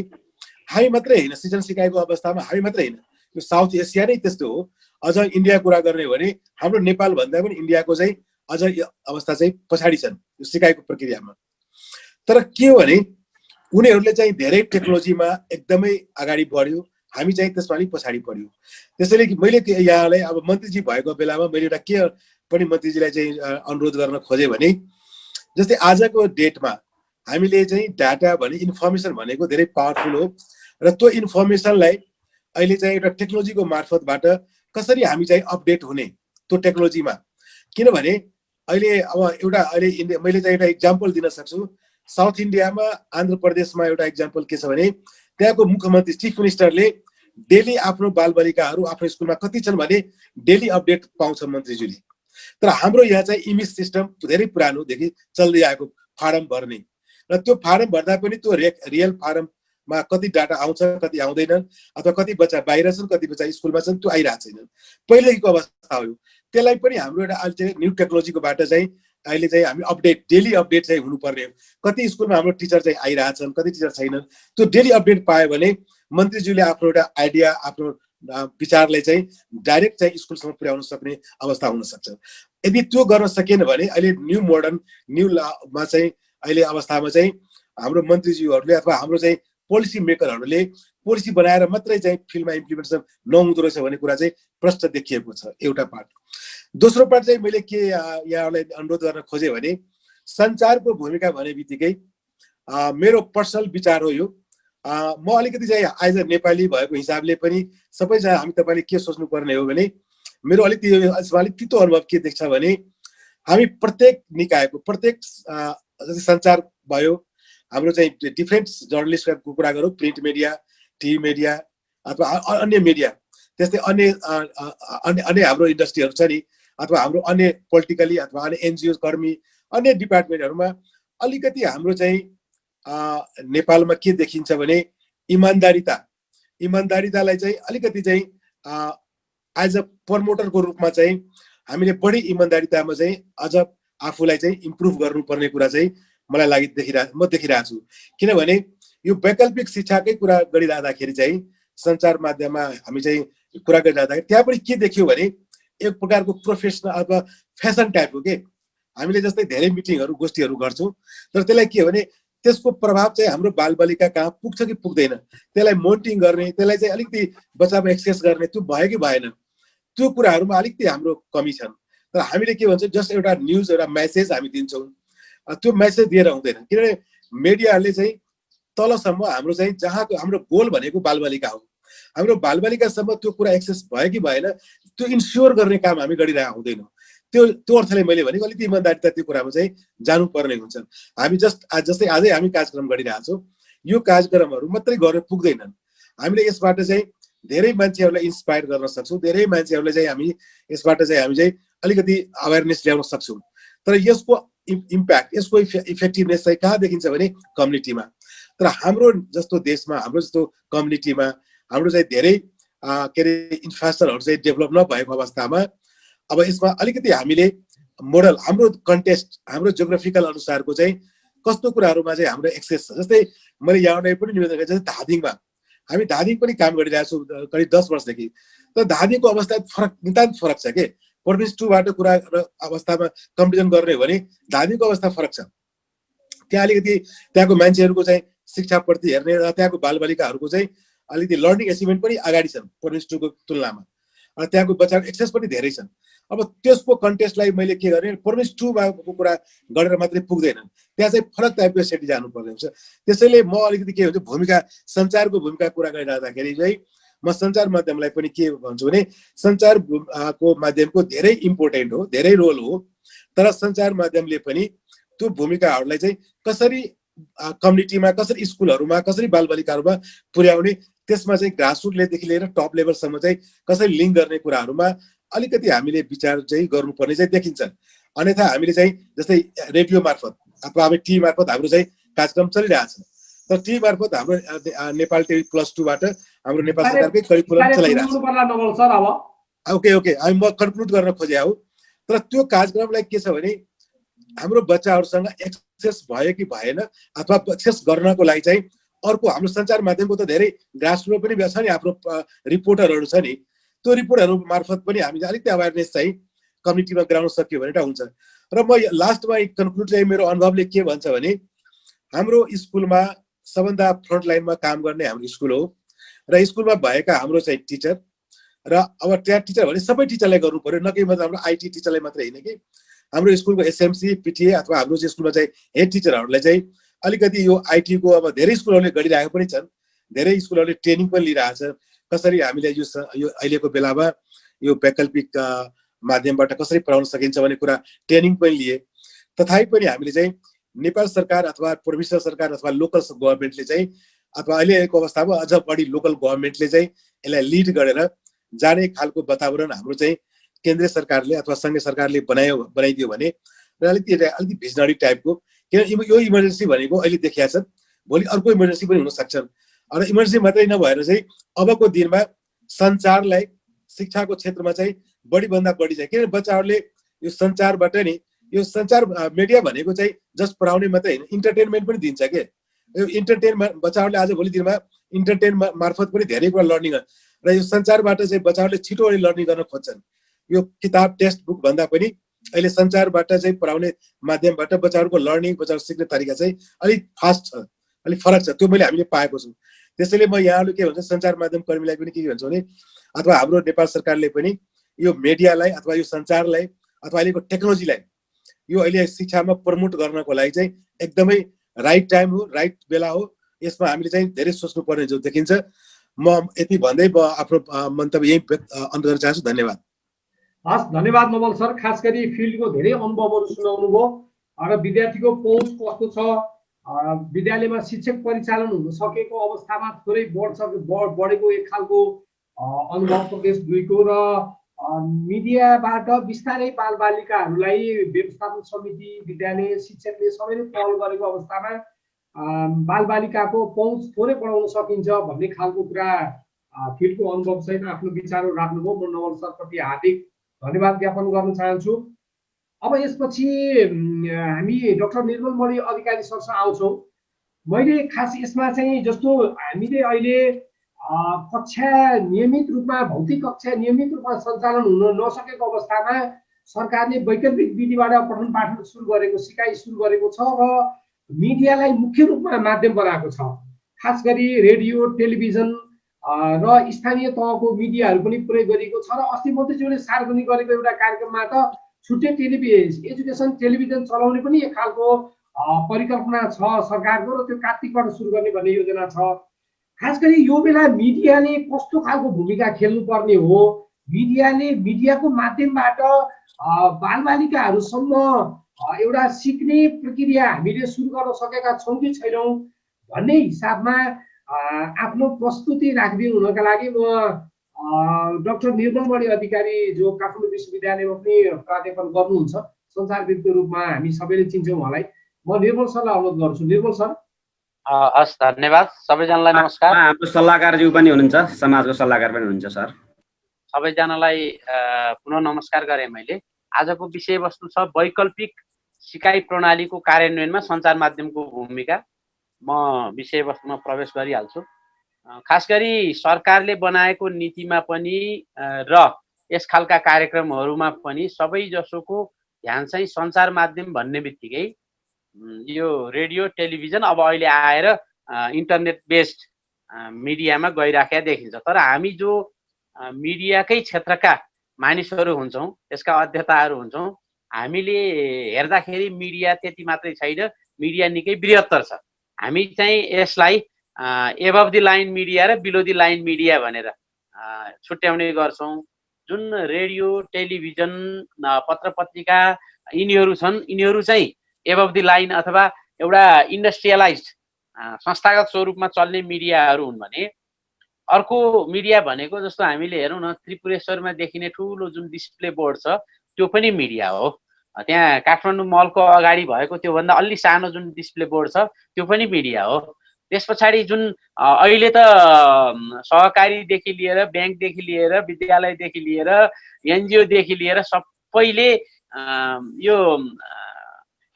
हामी मात्रै होइन, सृजन सिकाइको अवस्थामा हामी मात्रै होइन, यो साउथ एसिया नै त्यस्तो हो। अझ इन्डिया कुरा गर्ने भने हाम्रो नेपाल भन्दा पनि इन्डियाको चाहिँ अझ अवस्था चाहिँ पछाडि छन् यो सिकाइको प्रक्रियामा। तर के हो भने उनीहरूले चाहिँ धेरै टेक्नोलोजीमा एकदमै अगाडि बढ्यो, हामी चाहिँ त्यसमा अलिक पछाडि पढ्यो। त्यसैले मैले यहाँलाई अब मन्त्रीजी भएको बेलामा मैले एउटा के पनि मन्त्रीजीलाई चाहिँ अनुरोध गर्न खोजेँ भने जस्तै आजको डेटमा हामीले चाहिँ डाटा भने इन्फर्मेसन भनेको धेरै पावरफुल हो र त्यो इन्फर्मेसनलाई अहिले चाहिँ एउटा टेक्नोलोजीको मार्फतबाट कसरी हामी चाहिँ अपडेट हुने त्यो टेक्नोलोजीमा। किनभने अहिले अब एउटा अहिले मैले चाहिँ एउटा इक्जाम्पल दिन सक्छु। साउथ इन्डियामा आन्ध्र प्रदेशमा एउटा इक्जाम्पल के छ भने त्यहाँको मुख्यमन्त्री चिफ मिनिस्टरले डेली आफ्नो बालबालिकाहरू आफ्नो स्कुलमा कति छन् भने डेली अपडेट पाउँछ मन्त्रीज्यूले। तर हाम्रो यहाँ चाहिँ इमेज सिस्टम धेरै पुरानोदेखि चल्दै आएको फारम भर्ने र त्यो फारम भर्दा पनि त्यो रियल फारममा कति डाटा आउँछ कति आउँदैनन् अथवा कति बच्चा बाहिर छन् कति बच्चा स्कुलमा छन् त्यो आइरहेको छैनन्, पहिलेको अवस्था हो। त्यसलाई पनि हाम्रो एउटा अहिले न्यू टेक्नोलोजीकोबाट चाहिँ अहिले चाहिँ हामी अपडेट डेली अपडेट चाहिँ हुनुपर्ने हो। कति स्कुलमा हाम्रो टिचर चाहिँ आइरहेछन् कति टिचर छैनन्, त्यो डेली अपडेट पायो भने मन्त्रीज्यूले आफ्नो एउटा आइडिया आफ्नो विचारलाई चाहिँ डाइरेक्ट चाहिँ स्कुलसम्म पुर्याउन सक्ने अवस्था हुन सक्छ। यदि त्यो गर्न सकेन भने अहिले न्यू मोडर्न न्यू लमा चाहिँ अहिले अवस्थामा चाहिँ हाम्रो मन्त्रीज्यूहरूले अथवा हाम्रो चाहिँ पोलिसी मेकरहरूले पोलिसी बनाएर मात्रै चाहिँ फिल्डमा इम्प्लिमेन्टेसन नहुँदो रहेछ भन्ने कुरा चाहिँ प्रश्न देखिएको छ, एउटा पार्ट। दोस्रो पार्ट चाहिँ मैले के यहाँलाई अनुरोध गर्न खोजेँ भने सञ्चारको भूमिका भने बित्तिकै मेरो पर्सनल विचार हो यो। म अलिकति चाहिँ एज अ नेपाली भएको हिसाबले पनि सबैजना हामी तपाईँले के सोच्नुपर्ने हो भने मेरो अलिक तितो अनुभव के देख्छ भने हामी प्रत्येक निकायको प्रत्येक जस्तै सञ्चार भयो हाम्रो चाहिँ डिफ्रेन्ट जर्नलिस्टको कुरा गरौँ, प्रिन्ट मिडिया टिभी मिडिया अथवा अन्य मिडिया त्यस्तै अन्य हाम्रो इन्डस्ट्रीहरू छ नि अथवा हाम्रो अन्य पोलिटिकली अथवा अन्य एनजिओ कर्मी अन्य डिपार्टमेन्टहरूमा अलिकति हाम्रो चाहिँ नेपालमा के देखिन्छ भने इमान्दारितालाई चाहिँ अलिकति चाहिँ एज अ प्रमोटरको रूपमा चाहिँ हामीले बढी इमान्दारितामा चाहिँ अझ आफूलाई चाहिँ इम्प्रुभ गर्नुपर्ने कुरा चाहिँ मलाई म देखिरहेको छु। किनभने यो वैकल्पिक शिक्षाकै कुरा गरिरहँदाखेरि चाहिँ सञ्चार माध्यममा हामी चाहिँ कुरा गरिरहँदाखेरि त्यहाँ पनि के देखियो भने एक प्रकारको प्रोफेसनल अथवा फेसन टाइपको के हामीले जस्तै धेरै मिटिङहरू गोष्ठीहरू गर्छौँ तर त्यसलाई के हो भने त्यसको प्रभाव चाहिँ हाम्रो बालबालिका कहाँ पुग्छ कि पुग्दैन त्यसलाई मोनिटरिङ गर्ने त्यसलाई चाहिँ अलिकति बच्चामा एक्सेस गर्ने त्यो भयो कि भएन त्यो कुराहरूमा अलिकति हाम्रो कमी छन्। तर हामीले के भन्छौँ जस्ट एउटा न्युज एउटा मेसेज हामी दिन्छौँ, त्यो मेसेज दिएर हुँदैन। किनभने मिडियाहरूले चाहिँ तलसम्म हाम्रो चाहिँ जहाँको हाम्रो गोल भनेको बालबालिका हो, हाम्रो बालबालिकासम्म त्यो कुरा एक्सेस भयो कि भएन त्यो इन्स्योर गर्ने काम हामी गरिरहेको हुँदैनौँ। त्यो अर्थले मैले भनेको अलिकति इमान्दारिता त्यो कुरामा चाहिँ जानुपर्ने हुन्छ। हामी जस्तै आजै हामी कार्यक्रम गरिरहेको छौँ, यो कार्यक्रमहरू मात्रै गरेर पुग्दैनन्। हामीले यसबाट चाहिँ धेरै मान्छेहरूलाई इन्सपायर गर्न सक्छौँ, धेरै मान्छेहरूलाई चाहिँ हामी यसबाट चाहिँ हामी चाहिँ अलिकति अवेरनेस ल्याउन सक्छौँ। तर यसको इम्प्याक्ट यसको इफेक्टिभनेस चाहिँ कहाँ देखिन्छ भने कम्युनिटीमा। तर हाम्रो जस्तो देशमा हाम्रो जस्तो कम्युनिटीमा हाम्रो चाहिँ धेरै के अरे इन्फ्रास्ट्रक्चरहरू चाहिँ डेभलप नभएको अवस्थामा अब यसमा अलिकति हामीले मोडल हाम्रो कन्टेस्ट हाम्रो जियोग्राफिकल अनुसारको चाहिँ कस्तो कुराहरूमा चाहिँ हाम्रो एक्सेस छ। जस्तै मैले यहाँबाट पनि निवेदन गरेँ जस्तै धादिङमा हामी धादिङ पनि काम गरिरहेको छौँ करिब 10 वर्षदेखि। तर धादिङको अवस्था नितान्त फरक छ के प्रोभिन्स 2बाट कुरा अवस्थामा कम्पेरिजन गर्ने हो भने धादिङको अवस्था फरक छ। त्यहाँ अलिकति त्यहाँको मान्छेहरूको चाहिँ शिक्षाप्रति हेर्ने र त्यहाँको बालबालिकाहरूको चाहिँ अलिकति लर्निङ एचिभमेन्ट पनि अगाडि छन् प्रोभिन्स 2को तुलनामा र त्यहाँको बच्चाको एक्सेस पनि धेरै छन्। अब त्यसको कन्टेस्टलाई मैले के गरेँ प्रोभिन्स 2को कुरा गरेर मात्रै पुग्दैनन्, त्यहाँ चाहिँ फरक टाइपको सेटी जानुपर्ने हुन्छ। त्यसैले म अलिकति के हुन्छ भूमिका सञ्चारको भूमिका कुरा गरिरहँदाखेरि चाहिँ म सञ्चार माध्यमलाई पनि के भन्छु भने सञ्चारको माध्यमको धेरै इम्पोर्टेन्ट हो, धेरै रोल हो। तर सञ्चार माध्यमले पनि त्यो भूमिकाहरूलाई चाहिँ कसरी कम्युनिटीमा कसरी स्कुलहरूमा कसरी बालबालिकाहरूमा पुर्याउने त्यसमा चाहिँ ग्रासरुट लेभलदेखि लिएर टप लेभलसम्म चाहिँ कसरी लिङ्क गर्ने कुराहरूमा अलिकति हामीले विचार चाहिँ गर्नुपर्ने चाहिँ देखिन्छ। अन्यथा हामीले चाहिँ जस्तै रेडियो मार्फत अथवा हामी टिभी मार्फत हाम्रो चाहिँ कार्यक्रम चलिरहेको छ। तर टिभी मार्फत हाम्रो नेपाल टिभी +2बाट हाम्रो नेपाल सरकारकै करिकुलम चलाइरहेको छ। ओके हामी म कन्क्लुड गर्न खोजे हो। तर त्यो कार्यक्रमलाई के छ भने हाम्रो बच्चाहरूसँग एक्सेस भयो कि भएन अथवा एक्सेस गर्नको लागि चाहिँ अर्को हाम्रो सञ्चार माध्यमको त धेरै ग्रासरुटमा पनि छ नि, आफ्नो रिपोर्टरहरू छ नि, त्यो रिपोर्टहरू मार्फत पनि हामीले अलिकति अवेरनेस चाहिँ कम्युनिटीमा गराउन सक्यो भने हुन्छ। र म लास्टमा कन्क्लुड चाहिँ मेरो अनुभवले के भन्छ भने हाम्रो स्कुलमा सबभन्दा फ्रन्ट लाइनमा काम गर्ने हाम्रो स्कुल हो र स्कुलमा भएका हाम्रो चाहिँ टिचर र अब त्यहाँ टिचर भने सबै टिचरलाई गर्नु पर्यो, न कि मतलब हाम्रो आइटी टिचरलाई मात्रै होइन कि हाम्रो स्कुलको एसएमसी पिटिए अथवा हाम्रो स्कुलमा चाहिँ हेड टिचरहरूलाई चाहिँ अलिकति यो आइटीको अब धेरै स्कुलहरूले गरिरहेको पनि छन्, धेरै स्कुलहरूले ट्रेनिङ पनि लिइरहेछ कसरी हामीले यो अहिलेको बेलामा यो वैकल्पिक माध्यमबाट कसरी पढाउन सकिन्छ भन्ने कुरा ट्रेनिङ पनि लिए। तथापि पनि हामीले चाहिँ नेपाल सरकार अथवा प्रोभिन्सियल सरकार अथवा लोकल गभर्मेन्टले चाहिँ अथवा अहिलेको अवस्थामा अझ बढी लोकल गभर्मेन्टले चाहिँ यसलाई लिड गरेर जाने खालको वातावरण हाम्रो चाहिँ केन्द्रीय सरकारले अथवा सङ्घीय सरकारले बनाइदियो भने र अलिकति भिजनरी टाइपको, किन यो इमर्जेन्सी भनेको अहिले देखिया छ, भोलि अर्को इमर्जेन्सी पनि हुन सक्छन्। र इमर्जेन्सी मात्रै नभएर चाहिँ अबको दिनमा सञ्चारलाई शिक्षाको क्षेत्रमा चाहिँ बढीभन्दा बढी चाहिँ, किनभने बच्चाहरूले यो सञ्चारबाट नि यो सञ्चार मिडिया भनेको चाहिँ जस्ट पढाउने मात्रै होइन, इन्टरटेनमेन्ट पनि दिन्छ के। यो इन्टरटेनमेन्ट बच्चाहरूले आज भोलि दिनमा इन्टरटेन मार्फत पनि धेरै कुरा लर्निङ र यो सञ्चारबाट चाहिँ बच्चाहरूले छिटो लर्निङ गर्न खोज्छन्। यो किताब टेक्स्ट बुक भन्दा पनि अहिले सञ्चारबाट चाहिँ पढाउने माध्यमबाट बच्चाहरूको लर्निङ बच्चाहरू सिक्ने तरिका चाहिँ अलिक फास्ट छ, अलिक फरक छ, त्यो हामीले पाएको छु। त्यसैले म यहाँहरू के भन्छ सञ्चार माध्यम कर्मीलाई पनि के भन्छु भने अथवा हाम्रो नेपाल सरकारले पनि यो मिडियालाई अथवा यो सञ्चारलाई अथवा अहिलेको टेक्नोलोजीलाई यो अहिले शिक्षामा प्रमोट गर्नको लागि चाहिँ एकदमै राइट टाइम हो, राइट बेला हो। यसमा हामीले चाहिँ धेरै सोच्नुपर्ने जो देखिन्छ। म यति भन्दै म आफ्नो मन्तव्य यही अन्त गर्न चाहन्छु। धन्यवाद। हस्, धन्यवाद नवल सर। खास गरी फिल्डको धेरै अनुभवहरू सुनाउनु भयो र विद्यार्थीको पहुँच कस्तो छ, विद्यालयमा शिक्षक परिचालन हुन सकेको अवस्थामा थोरै बढेको एक खालको अनुभव प्रदेश 2 को र मिडियाबाट बिस्तारै बालबालिकाहरूलाई व्यवस्थापन समिति विद्यालय शिक्षकले सबैले पहल गरेको अवस्थामा बालबालिकाको पहुँच थोरै बढाउन सकिन्छ भन्ने खालको कुरा फिल्डको अनुभव सहित आफ्नो विचारहरू राख्नुभयो। म नवल सरप्रति हार्दिक धन्यवाद ज्ञापन गर्न चाहन्छु। अब यसपछि हामी डाक्टर निर्मल मणि अधिकारी सरसँग आउँछौँ। मैले खास यसमा चाहिँ जस्तो हामीले अहिले कक्षा नियमित रूपमा भौतिक कक्षा नियमित रूपमा सञ्चालन हुन नसकेको अवस्थामा सरकारले वैकल्पिक विधिबाट पठन पाठन सुरु गरेको, सिकाइ सुरु गरेको छ र मिडियालाई मुख्य रूपमा माध्यम बनाएको छ। खास गरी रेडियो टेलिभिजन र स्थानीय तहको मिडियाहरू पनि प्रयोग गरिएको छ र अस्ति मन्त्रीज्यूले सार्वजनिक गरेको एउटा कार्यक्रममा त छुट्टै एजुकेसन टेलिभिजन चलाउने पनि एक खालको परिकल्पना छ सरकारको र त्यो कार्तिकबाट सुरु गर्ने भन्ने योजना छ। खास गरी यो बेला मिडियाले कस्तो खालको भूमिका खेल्नुपर्ने हो, मिडियाको माध्यमबाट बालबालिकाहरूसम्म एउटा सिक्ने प्रक्रिया हामीले सुरु गर्न सकेका छौँ कि छैनौँ भन्ने हिसाबमा आफ्नो प्रस्तुति राखिदिनु हुनका लागि म डाक्टर निर्मल मणि अधिकारी जो काठमाडौँ विश्वविद्यालयमा पनि प्राध्यापन गर्नुहुन्छ, सञ्चारविदको रूपमा हामी सबैले चिन्छौँ उहाँलाई, म निर्मल सरलाई अनुरोध गर्छु। निर्मल सर। हस्, धन्यवाद। सबैजनालाई नमस्कार। हाम्रो सल्लाहकारज्यू पनि हुनुहुन्छ, समाजको सल्लाहकार पनि हुनुहुन्छ सर। सबैजनालाई पुनः नमस्कार गरेँ मैले। आजको विषयवस्तु छ वैकल्पिक सिकाइ प्रणालीको कार्यान्वयनमा सञ्चार माध्यमको भूमिका। म विषयवस्तुमा प्रवेश गरिहाल्छु। खास गरी सरकारले बनाएको नीतिमा पनि र यस खालका कार्यक्रमहरूमा पनि सबै जसोको ध्यान चाहिँ सञ्चार माध्यम भन्ने बित्तिकै यो रेडियो टेलिभिजन अब अहिले आएर इन्टरनेट बेस्ड मिडियामा गइराखेका देखिन्छ। तर हामी जो मिडियाकै क्षेत्रका मानिसहरू हुन्छौँ, यसका अध्येताहरू हुन्छौँ, हामीले हेर्दाखेरि मिडिया त्यति मात्रै छैन, मिडिया निकै बृहत्तर छ। हामी चाहिँ यसलाई एबभ द लाइन मिडिया र बिलो द लाइन मिडिया भनेर छुट्याउने गर्छौँ। जुन रेडियो टेलिभिजन पत्र पत्रिका यिनीहरू छन्, यिनीहरू चाहिँ एबभ द लाइन अथवा एउटा इन्डस्ट्रियलाइज्ड संस्थागत स्वरूपमा चल्ने मिडियाहरू हुन् भने अर्को मिडिया भनेको जस्तो हामीले हेरौँ न, त्रिपुरेश्वरमा देखिने ठुलो जुन डिस्प्ले बोर्ड छ त्यो पनि मिडिया हो। त्यहाँ काठमाडौँ मलको अगाडि भएको त्योभन्दा अलि सानो जुन डिस्प्ले बोर्ड छ त्यो पनि मिडिया हो। त्यस पछाडि जुन अहिले त सहकारीदेखि लिएर ब्याङ्कदेखि लिएर विद्यालयदेखि लिएर एनजिओदेखि लिएर सबैले यो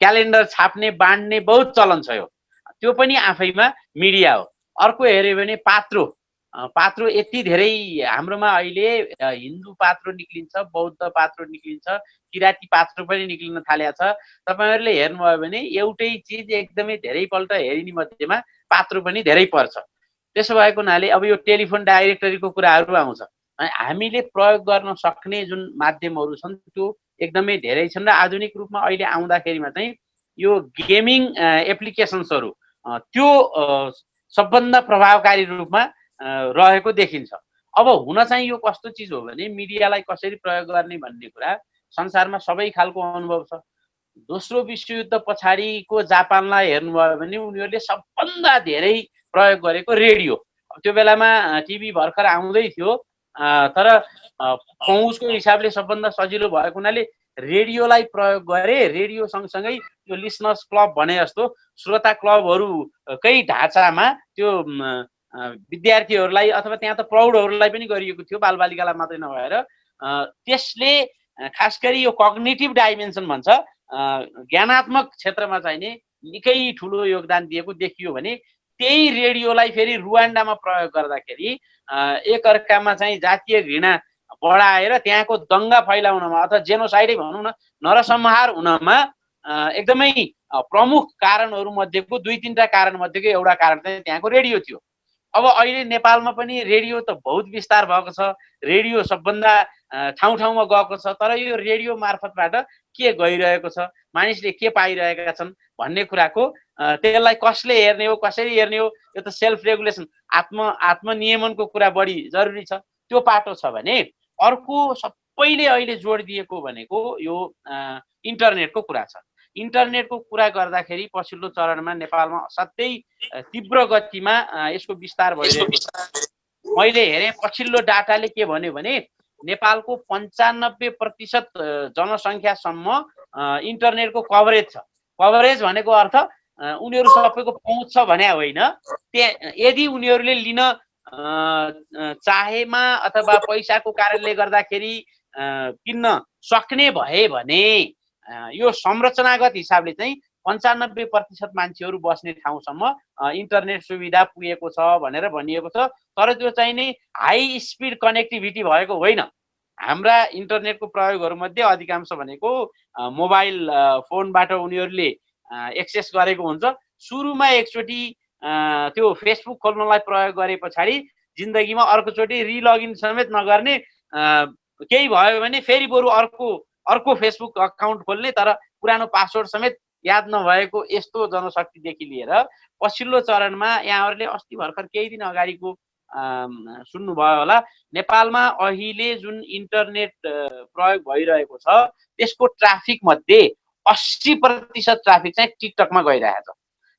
क्यालेन्डर छाप्ने बाँड्ने बहुत चलन छ। यो त्यो पनि आफैमा मिडिया हो। अर्को हेऱ्यो भने पात्रो यति धेरै हाम्रोमा अहिले हिन्दू पात्रो निक्लिन्छ, बौद्ध पात्रो निक्लिन्छ, किराँती पात्रो पनि निक्लिन थालेको छ। तपाईहरुले हेर्नुभयो भने एउटै चिज एकदमै धेरैपल्ट हेरिने मध्येमा पात्रो पनि धेरै पर्छ। त्यसो भएको हुनाले अब यो टेलिफोन डाइरेक्टरीको कुराहरू आउँछ। हामीले प्रयोग गर्न सक्ने जुन माध्यमहरू छन् त्यो एकदमै धेरै छन् र आधुनिक रूपमा अहिले आउँदाखेरिमा चाहिँ यो गेमिङ एप्लिकेसन्सहरू त्यो सबभन्दा प्रभावकारी रूपमा रहेको देखिन्छ। अब हुन चाहिँ यो कस्तो चिज हो भने मिडियालाई कसरी प्रयोग गर्ने भन्ने कुरा संसारमा सबै खालको अनुभव छ। दोस्रो विश्वयुद्ध पछाडिको जापानलाई हेर्नुभयो भने उनीहरूले सबभन्दा धेरै प्रयोग गरेको रेडियो। त्यो बेलामा टिभी भर्खर आउँदै थियो, तर पहुँचको हिसाबले सबभन्दा सजिलो भएको हुनाले रेडियोलाई प्रयोग गरे। रेडियो सँगसँगै त्यो लिसनर्स क्लब भने जस्तो श्रोता क्लबहरूकै ढाँचामा त्यो विद्यार्थीहरूलाई अथवा त्यहाँ त प्रौढहरूलाई पनि गरिएको थियो, बालबालिकालाई मात्रै नभएर। त्यसले खास गरी यो कग्निटिभ डाइमेन्सन भन्छ, ज्ञानात्मक क्षेत्रमा चाहिँ नि निकै ठुलो योगदान दिएको देखियो भने त्यही रेडियोलाई फेरि रुवान्डामा प्रयोग गर्दाखेरि एकअर्कामा चाहिँ जातीय घृणा बढाएर त्यहाँको दङ्गा फैलाउनमा अथवा जेनोसाइडै भनौँ न, नरसंहार हुनमा एकदमै प्रमुख कारणहरू मध्येको 2-3टा कारण मध्येको एउटा कारण चाहिँ त्यहाँको रेडियो थियो। अब अहिले नेपालमा पनि रेडियो त बहुत विस्तार भएको छ, रेडियो सबभन्दा ठाउँ ठाउँमा गएको छ, तर यो रेडियो मार्फतबाट के गइरहेको छ, मानिसले के पाइरहेका छन् भन्ने कुराको त्यसलाई कसले हेर्ने हो, कसरी हेर्ने हो, यो त सेल्फ रेगुलेसन आत्मनियमनको कुरा बढी जरुरी छ, त्यो पाटो छ भने अर्को सबैले अहिले जोड दिएको भनेको यो इन्टरनेटको कुरा छ। इन्टरनेटको कुरा गर्दाखेरि पछिल्लो चरणमा नेपालमा असाध्यै तीव्र गतिमा यसको विस्तार भइरहेको छ। मैले हेरेँ पछिल्लो डाटाले के भन्यो भने नेपालको 95% जनसङ्ख्यासम्म इन्टरनेटको कभरेज छ। कभरेज भनेको अर्थ उनीहरू सबैको पहुँच छ भने होइन, यदि उनीहरूले लिन चाहेमा अथवा पैसाको कारणले गर्दाखेरि किन्न सक्ने भए भने यो संरचनागत हिसाबले चाहिँ 95% मान्छेहरू बस्ने ठाउँसम्म इन्टरनेट सुविधा पुगेको छ भनेर भनिएको छ। तर त्यो चाहिँ नि हाई स्पिड कनेक्टिभिटी भएको होइन। हाम्रा इन्टरनेटको प्रयोगहरूमध्ये अधिकांश भनेको मोबाइल फोनबाट उनीहरूले एक्सेस गरेको हुन्छ। सुरुमा एकचोटि त्यो फेसबुक खोल्नलाई प्रयोग गरे पछाडि जिन्दगीमा अर्कोचोटि रिलगिन समेत नगर्ने, केही भयो भने फेरि बरु अर्को फेसबुक अकाउन्ट खोल्ने, तर पुरानो पासवर्ड समेत याद नभएको यस्तो जनशक्तिदेखि लिएर पछिल्लो चरणमा यहाँहरूले अस्ति भर्खर केही दिन अगाडिको सुन्नुभयो होला, नेपालमा अहिले जुन इन्टरनेट प्रयोग भइरहेको छ त्यसको ट्राफिक मध्ये 80% ट्राफिक चाहिँ टिकटकमा गइरहेको छ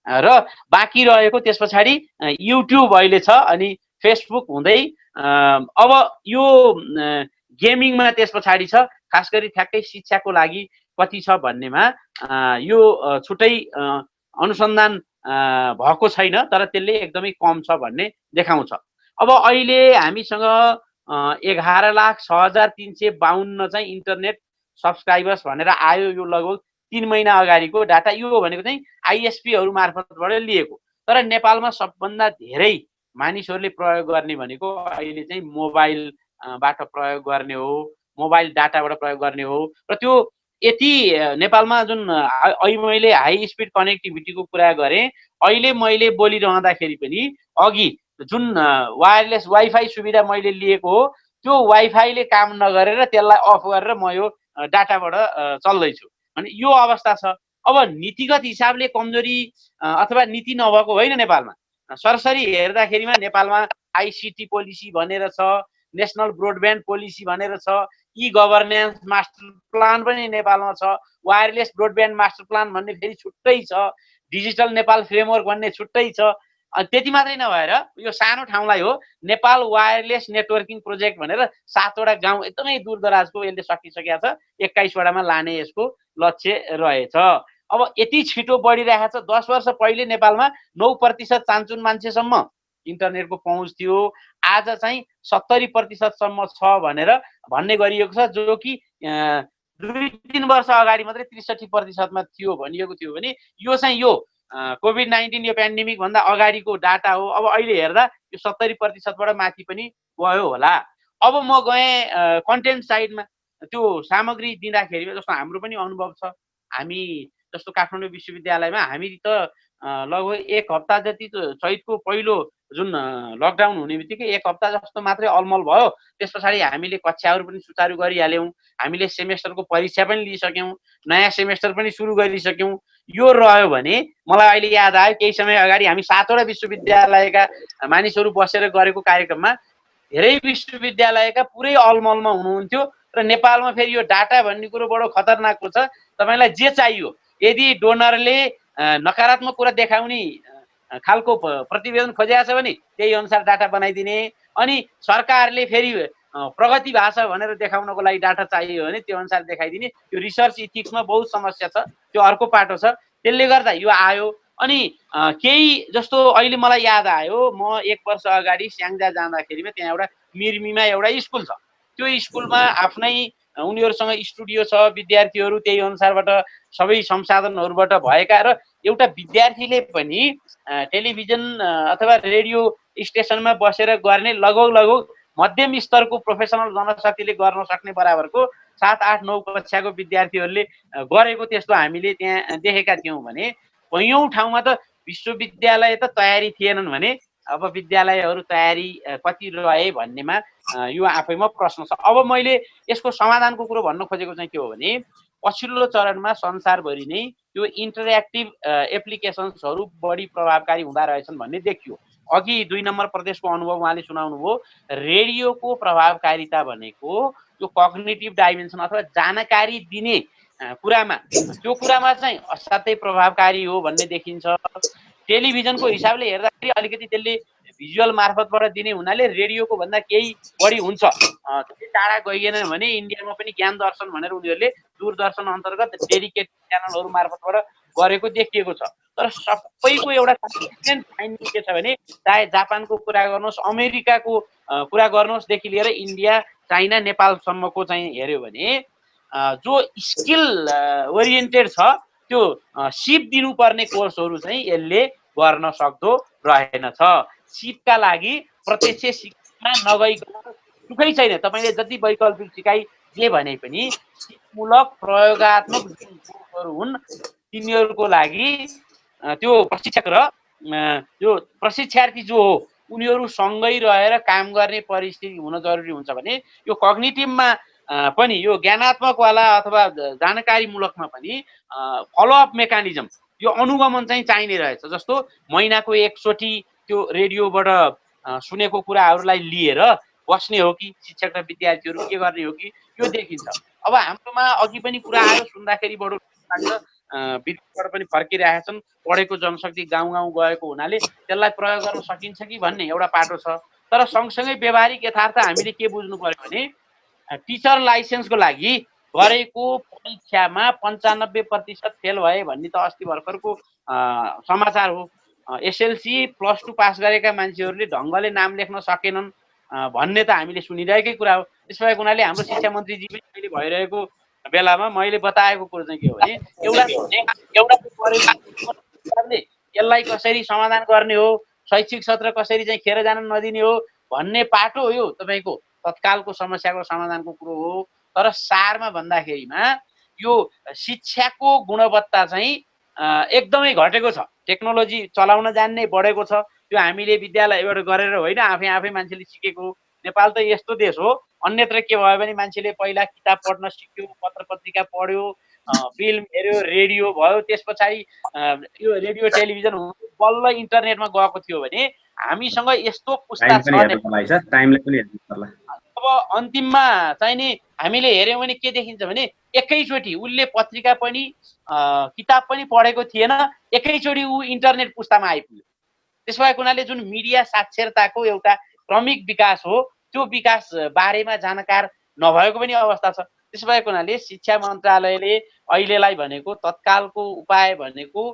र बाँकी रहेको त्यस पछाडि युट्युब अहिले छ, अनि फेसबुक हुँदै अब यो गेमिङमा त्यस पछाडि छ। खास गरी ठ्याक्कै शिक्षाको लागि कति छ भन्नेमा यो छुट्टै अनुसन्धान भएको छैन, तर त्यसले एकदमै कम छ भन्ने देखाउँछ। अब अहिले हामीसँग 11,06,352 चाहिँ इन्टरनेट सब्सक्राइबर्स भनेर आयो। यो लगभग 3 महिना अगाडिको डाटा। यो भनेको चाहिँ आइएसपीहरू मार्फतबाट लिएको। तर नेपालमा सबभन्दा धेरै मानिसहरूले प्रयोग गर्ने भनेको अहिले चाहिँ मोबाइलबाट प्रयोग गर्ने हो, मोबाइल डाटाबाट प्रयोग गर्ने हो। र त्यो यति नेपालमा जुन मैले हाई स्पिड कनेक्टिभिटीको कुरा गरेँ, अहिले मैले बोलिरहँदाखेरि पनि अघि जुन वायरलेस वाइफाई सुविधा मैले लिएको हो त्यो वाइफाईले काम नगरेर त्यसलाई अफ गरेर म यो डाटाबाट चल्दैछु। अनि यो अवस्था छ। अब नीतिगत हिसाबले कमजोरी अथवा नीति नभएको होइन नेपालमा। सरसरी हेर्दाखेरिमा नेपालमा आइसिटी पोलिसी भनेर छ, नेसनल ब्रोडब्यान्ड पोलिसी भनेर छ, ई गभर्नेन्स मास्टर प्लान पनि नेपालमा छ, वायरलेस ब्रोडब्यान्ड मास्टर प्लान भन्ने फेरि छुट्टै छ, डिजिटल नेपाल फ्रेमवर्क भन्ने छुट्टै छ। त्यति मात्रै नभएर यो सानो ठाउँलाई हो नेपाल वायरलेस नेटवर्किङ प्रोजेक्ट भनेर 7वटा गाउँ एकदमै दूरदराजको यसले सकिसकेको छ। 21वटामा लाने यसको लक्ष्य रहेछ। अब यति छिटो बढिरहेको छ। 10 वर्ष पहिले नेपालमा 9% चान्चुन मान्छेसम्म इन्टरनेटको पहुँच थियो। आज चाहिँ 70% सम्म छ भनेर भन्ने गरिएको छ, जो कि 2-3 वर्ष अगाडि मात्रै 63% थियो भनिएको थियो भने यो चाहिँ यो कोभिड-19 यो पेन्डेमिक भन्दा अगाडिको डाटा हो। अब अहिले हेर्दा यो 70%बाट माथि पनि गयो होला। अब म गएँ कन्टेन्ट साइडमा, त्यो सामग्री दिँदाखेरि जस्तो हाम्रो पनि अनुभव छ। हामी जस्तो काठमाडौँ विश्वविद्यालयमा हामी त लगभग 1 हप्ता जति चैतको पहिलो जुन लकडाउन हुने बित्तिकै 1 हप्ता जस्तो मात्रै अलमल भयो। त्यस पछाडि हामीले कक्षाहरू पनि सुचारू गरिहाल्यौँ, हामीले सेमेस्टरको परीक्षा पनि लिइसक्यौँ, नयाँ सेमेस्टर पनि सुरु गरिसक्यौँ। यो रह्यो भने मलाई अहिले याद आयो केही समय अगाडि हामी 7वटा विश्वविद्यालयका मानिसहरू बसेर गरेको कार्यक्रममा धेरै विश्वविद्यालयका पुरै अलमलमा हुनुहुन्थ्यो र नेपालमा फेरि यो डाटा भन्ने कुरो बडो खतरनाक छ। तपाईँलाई जे चाहियो, यदि डोनरले नकारात्मक कुरा देखाउने खालको प्रतिवेदन खोजेको छ भने त्यही अनुसार डाटा बनाइदिने, अनि सरकारले फेरि प्रगति भएको छ भनेर देखाउनको लागि डाटा चाहियो भने त्यो अनुसार देखाइदिने। यो रिसर्च इथिक्समा बहुत समस्या छ, त्यो अर्को पाटो छ। त्यसले गर्दा यो आयो। अनि केही जस्तो अहिले मलाई याद आयो, म 1 वर्ष अगाडि स्याङ्जा जाँदाखेरिमा त्यहाँ एउटा मिर्मीमा एउटा स्कुल छ। त्यो स्कुलमा आफ्नै उनीहरूसँग स्टुडियो छ, विद्यार्थीहरू त्यही अनुसारबाट सबै संसाधनहरूबाट भएका, र एउटा विद्यार्थीले पनि टेलिभिजन अथवा रेडियो स्टेसनमा बसेर गर्ने लगभग मध्यम स्तरको प्रोफेसनल जनशक्तिले गर्न सक्ने बराबरको 7, 8, 9 कक्षाको विद्यार्थीहरूले गरेको त्यस्तो हामीले त्यहाँ देखेका थियौँ भने कैयौँ ठाउँमा त विश्वविद्यालय त तयारी थिएनन् भने अब विद्यालयहरू तयारी कति रहे भन्नेमा यो आफैमा प्रश्न छ। अब मैले यसको समाधानको कुरो भन्न खोजेको चाहिँ के हो भने पछिल्लो चरणमा संसारभरि नै यो इन्टरेक्टिभ एप्लिकेसन्सहरू बढी प्रभावकारी हुँदा रहेछन् भन्ने देखियो। अघि 2 नम्बर प्रदेशको अनुभव उहाँले सुनाउनु भयो। रेडियोको प्रभावकारिता भनेको यो कग्निटिभ डाइमेन्सन अथवा जानकारी दिने कुरामा, त्यो कुरामा चाहिँ असाध्यै प्रभावकारी हो भन्ने देखिन्छ। टेलिभिजनको हिसाबले हेर्दाखेरि अलिकति त्यसले भिजुअल मार्फतबाट दिने हुनाले रेडियोको भन्दा केही बढी हुन्छ। त्यति टाढा गइएन भने इन्डियामा पनि ज्ञान दर्शन भनेर उनीहरूले दूरदर्शन अन्तर्गत डेडिकेटेड च्यानलहरू मार्फतबाट गरेको देखिएको छ। तर सबैको एउटा कन्सिस्टेन्ट फाइन्डिङ के छ भने चाहे जापानको कुरा गर्नुहोस्, अमेरिकाको कुरा गर्नुहोस्, लिएर इन्डिया, चाइना, नेपालसम्मको चाहिँ हेऱ्यो भने जो स्किल ओरिएन्टेड छ त्यो सिप दिनुपर्ने कोर्सहरू चाहिँ यसले गर्न सक्दो रहेनछ। सिपका लागि प्रत्यक्ष शिक्षामा नगइकन सुखै छैन। तपाईँले जति वैकल्पिक सिकाइ जे भने पनि सिपमूलक प्रयोगात्मक जुन कोर्सहरू हुन् तिनीहरूको लागि त्यो प्रशिक्षक र त्यो प्रशिक्षार्थी जो हो उनीहरू सँगै रहेर काम गर्ने परिस्थिति हुन जरुरी हुन्छ भने यो कग्निटिभमा पनि यो ज्ञानात्मकवाला अथवा जानकारीमूलकमा पनि फलोअप मेकानिजम यो अनुगमन चाहिँ चाहिने रहेछ। जस्तो महिनाको एकचोटि त्यो रेडियोबाट सुनेको कुराहरूलाई लिएर बस्ने हो कि शिक्षक र विद्यार्थीहरू के गर्ने हो कि यो देखिन्छ। अब हाम्रोमा अघि पनि कुरा आयो, सुन्दाखेरि बडो लाग्छ, विदेशबाट पनि फर्किरहेका छन्, पढेको जनशक्ति गाउँ गाउँ गएको हुनाले त्यसलाई प्रयोग गर्न सकिन्छ कि भन्ने एउटा पाटो छ। तर सँगसँगै व्यावहारिक यथार्थ हामीले के बुझ्नु पर्यो भने टिचर लाइसेन्सको लागि गरेको परीक्षामा 95% फेल भए भन्ने त अस्ति भर्खरको समाचार हो। एसएलसी +2 पास गरेका मान्छेहरूले ढङ्गले नाम लेख्न सकेनन् भन्ने त हामीले सुनिरहेकै कुरा हो। त्यसो भएको हुनाले हाम्रो शिक्षा मन्त्रीजी पनि अहिले भइरहेको बेलामा मैले बताएको कुरो चाहिँ के हो भने यसलाई कसरी समाधान गर्ने हो, शैक्षिक सत्र कसरी चाहिँ खेर जान नदिने हो भन्ने पाटो हो। यो तपाईँको तत्कालको समस्याको समाधानको कुरो हो। तर सारमा भन्दाखेरिमा यो शिक्षाको गुणवत्ता चाहिँ एकदमै घटेको छ। टेक्नोलोजी चलाउन जान्ने बढेको छ, त्यो हामीले विद्यालयबाट गरेर होइन, आफै मान्छेले सिकेको। नेपाल त यस्तो देश हो, अन्यत्र के भयो भने मान्छेले पहिला किताब पढ्न सिक्यो, पत्र पत्रिका पढ्यो, फिल्म हेऱ्यो, रेडियो भयो, त्यस पछाडि यो रेडियो टेलिभिजन बल्ल इन्टरनेटमा गएको थियो भने हामीसँग यस्तो पुस्ता छ। अब अन्तिममा चाहिँ नि हामीले हेऱ्यौँ भने के देखिन्छ भने एकैचोटि उसले पत्रिका पनि किताब पनि पढेको थिएन, एकैचोटि ऊ इन्टरनेट पुस्तामा आइपुग्यो। त्यसो भएको हुनाले जुन मिडिया साक्षरताको एउटा क्रमिक विकास हो त्यो विकास बारेमा जानकार नभएको पनि अवस्था छ। त्यसो भएको हुनाले शिक्षा मन्त्रालयले अहिलेलाई भनेको तत्कालको उपाय भनेको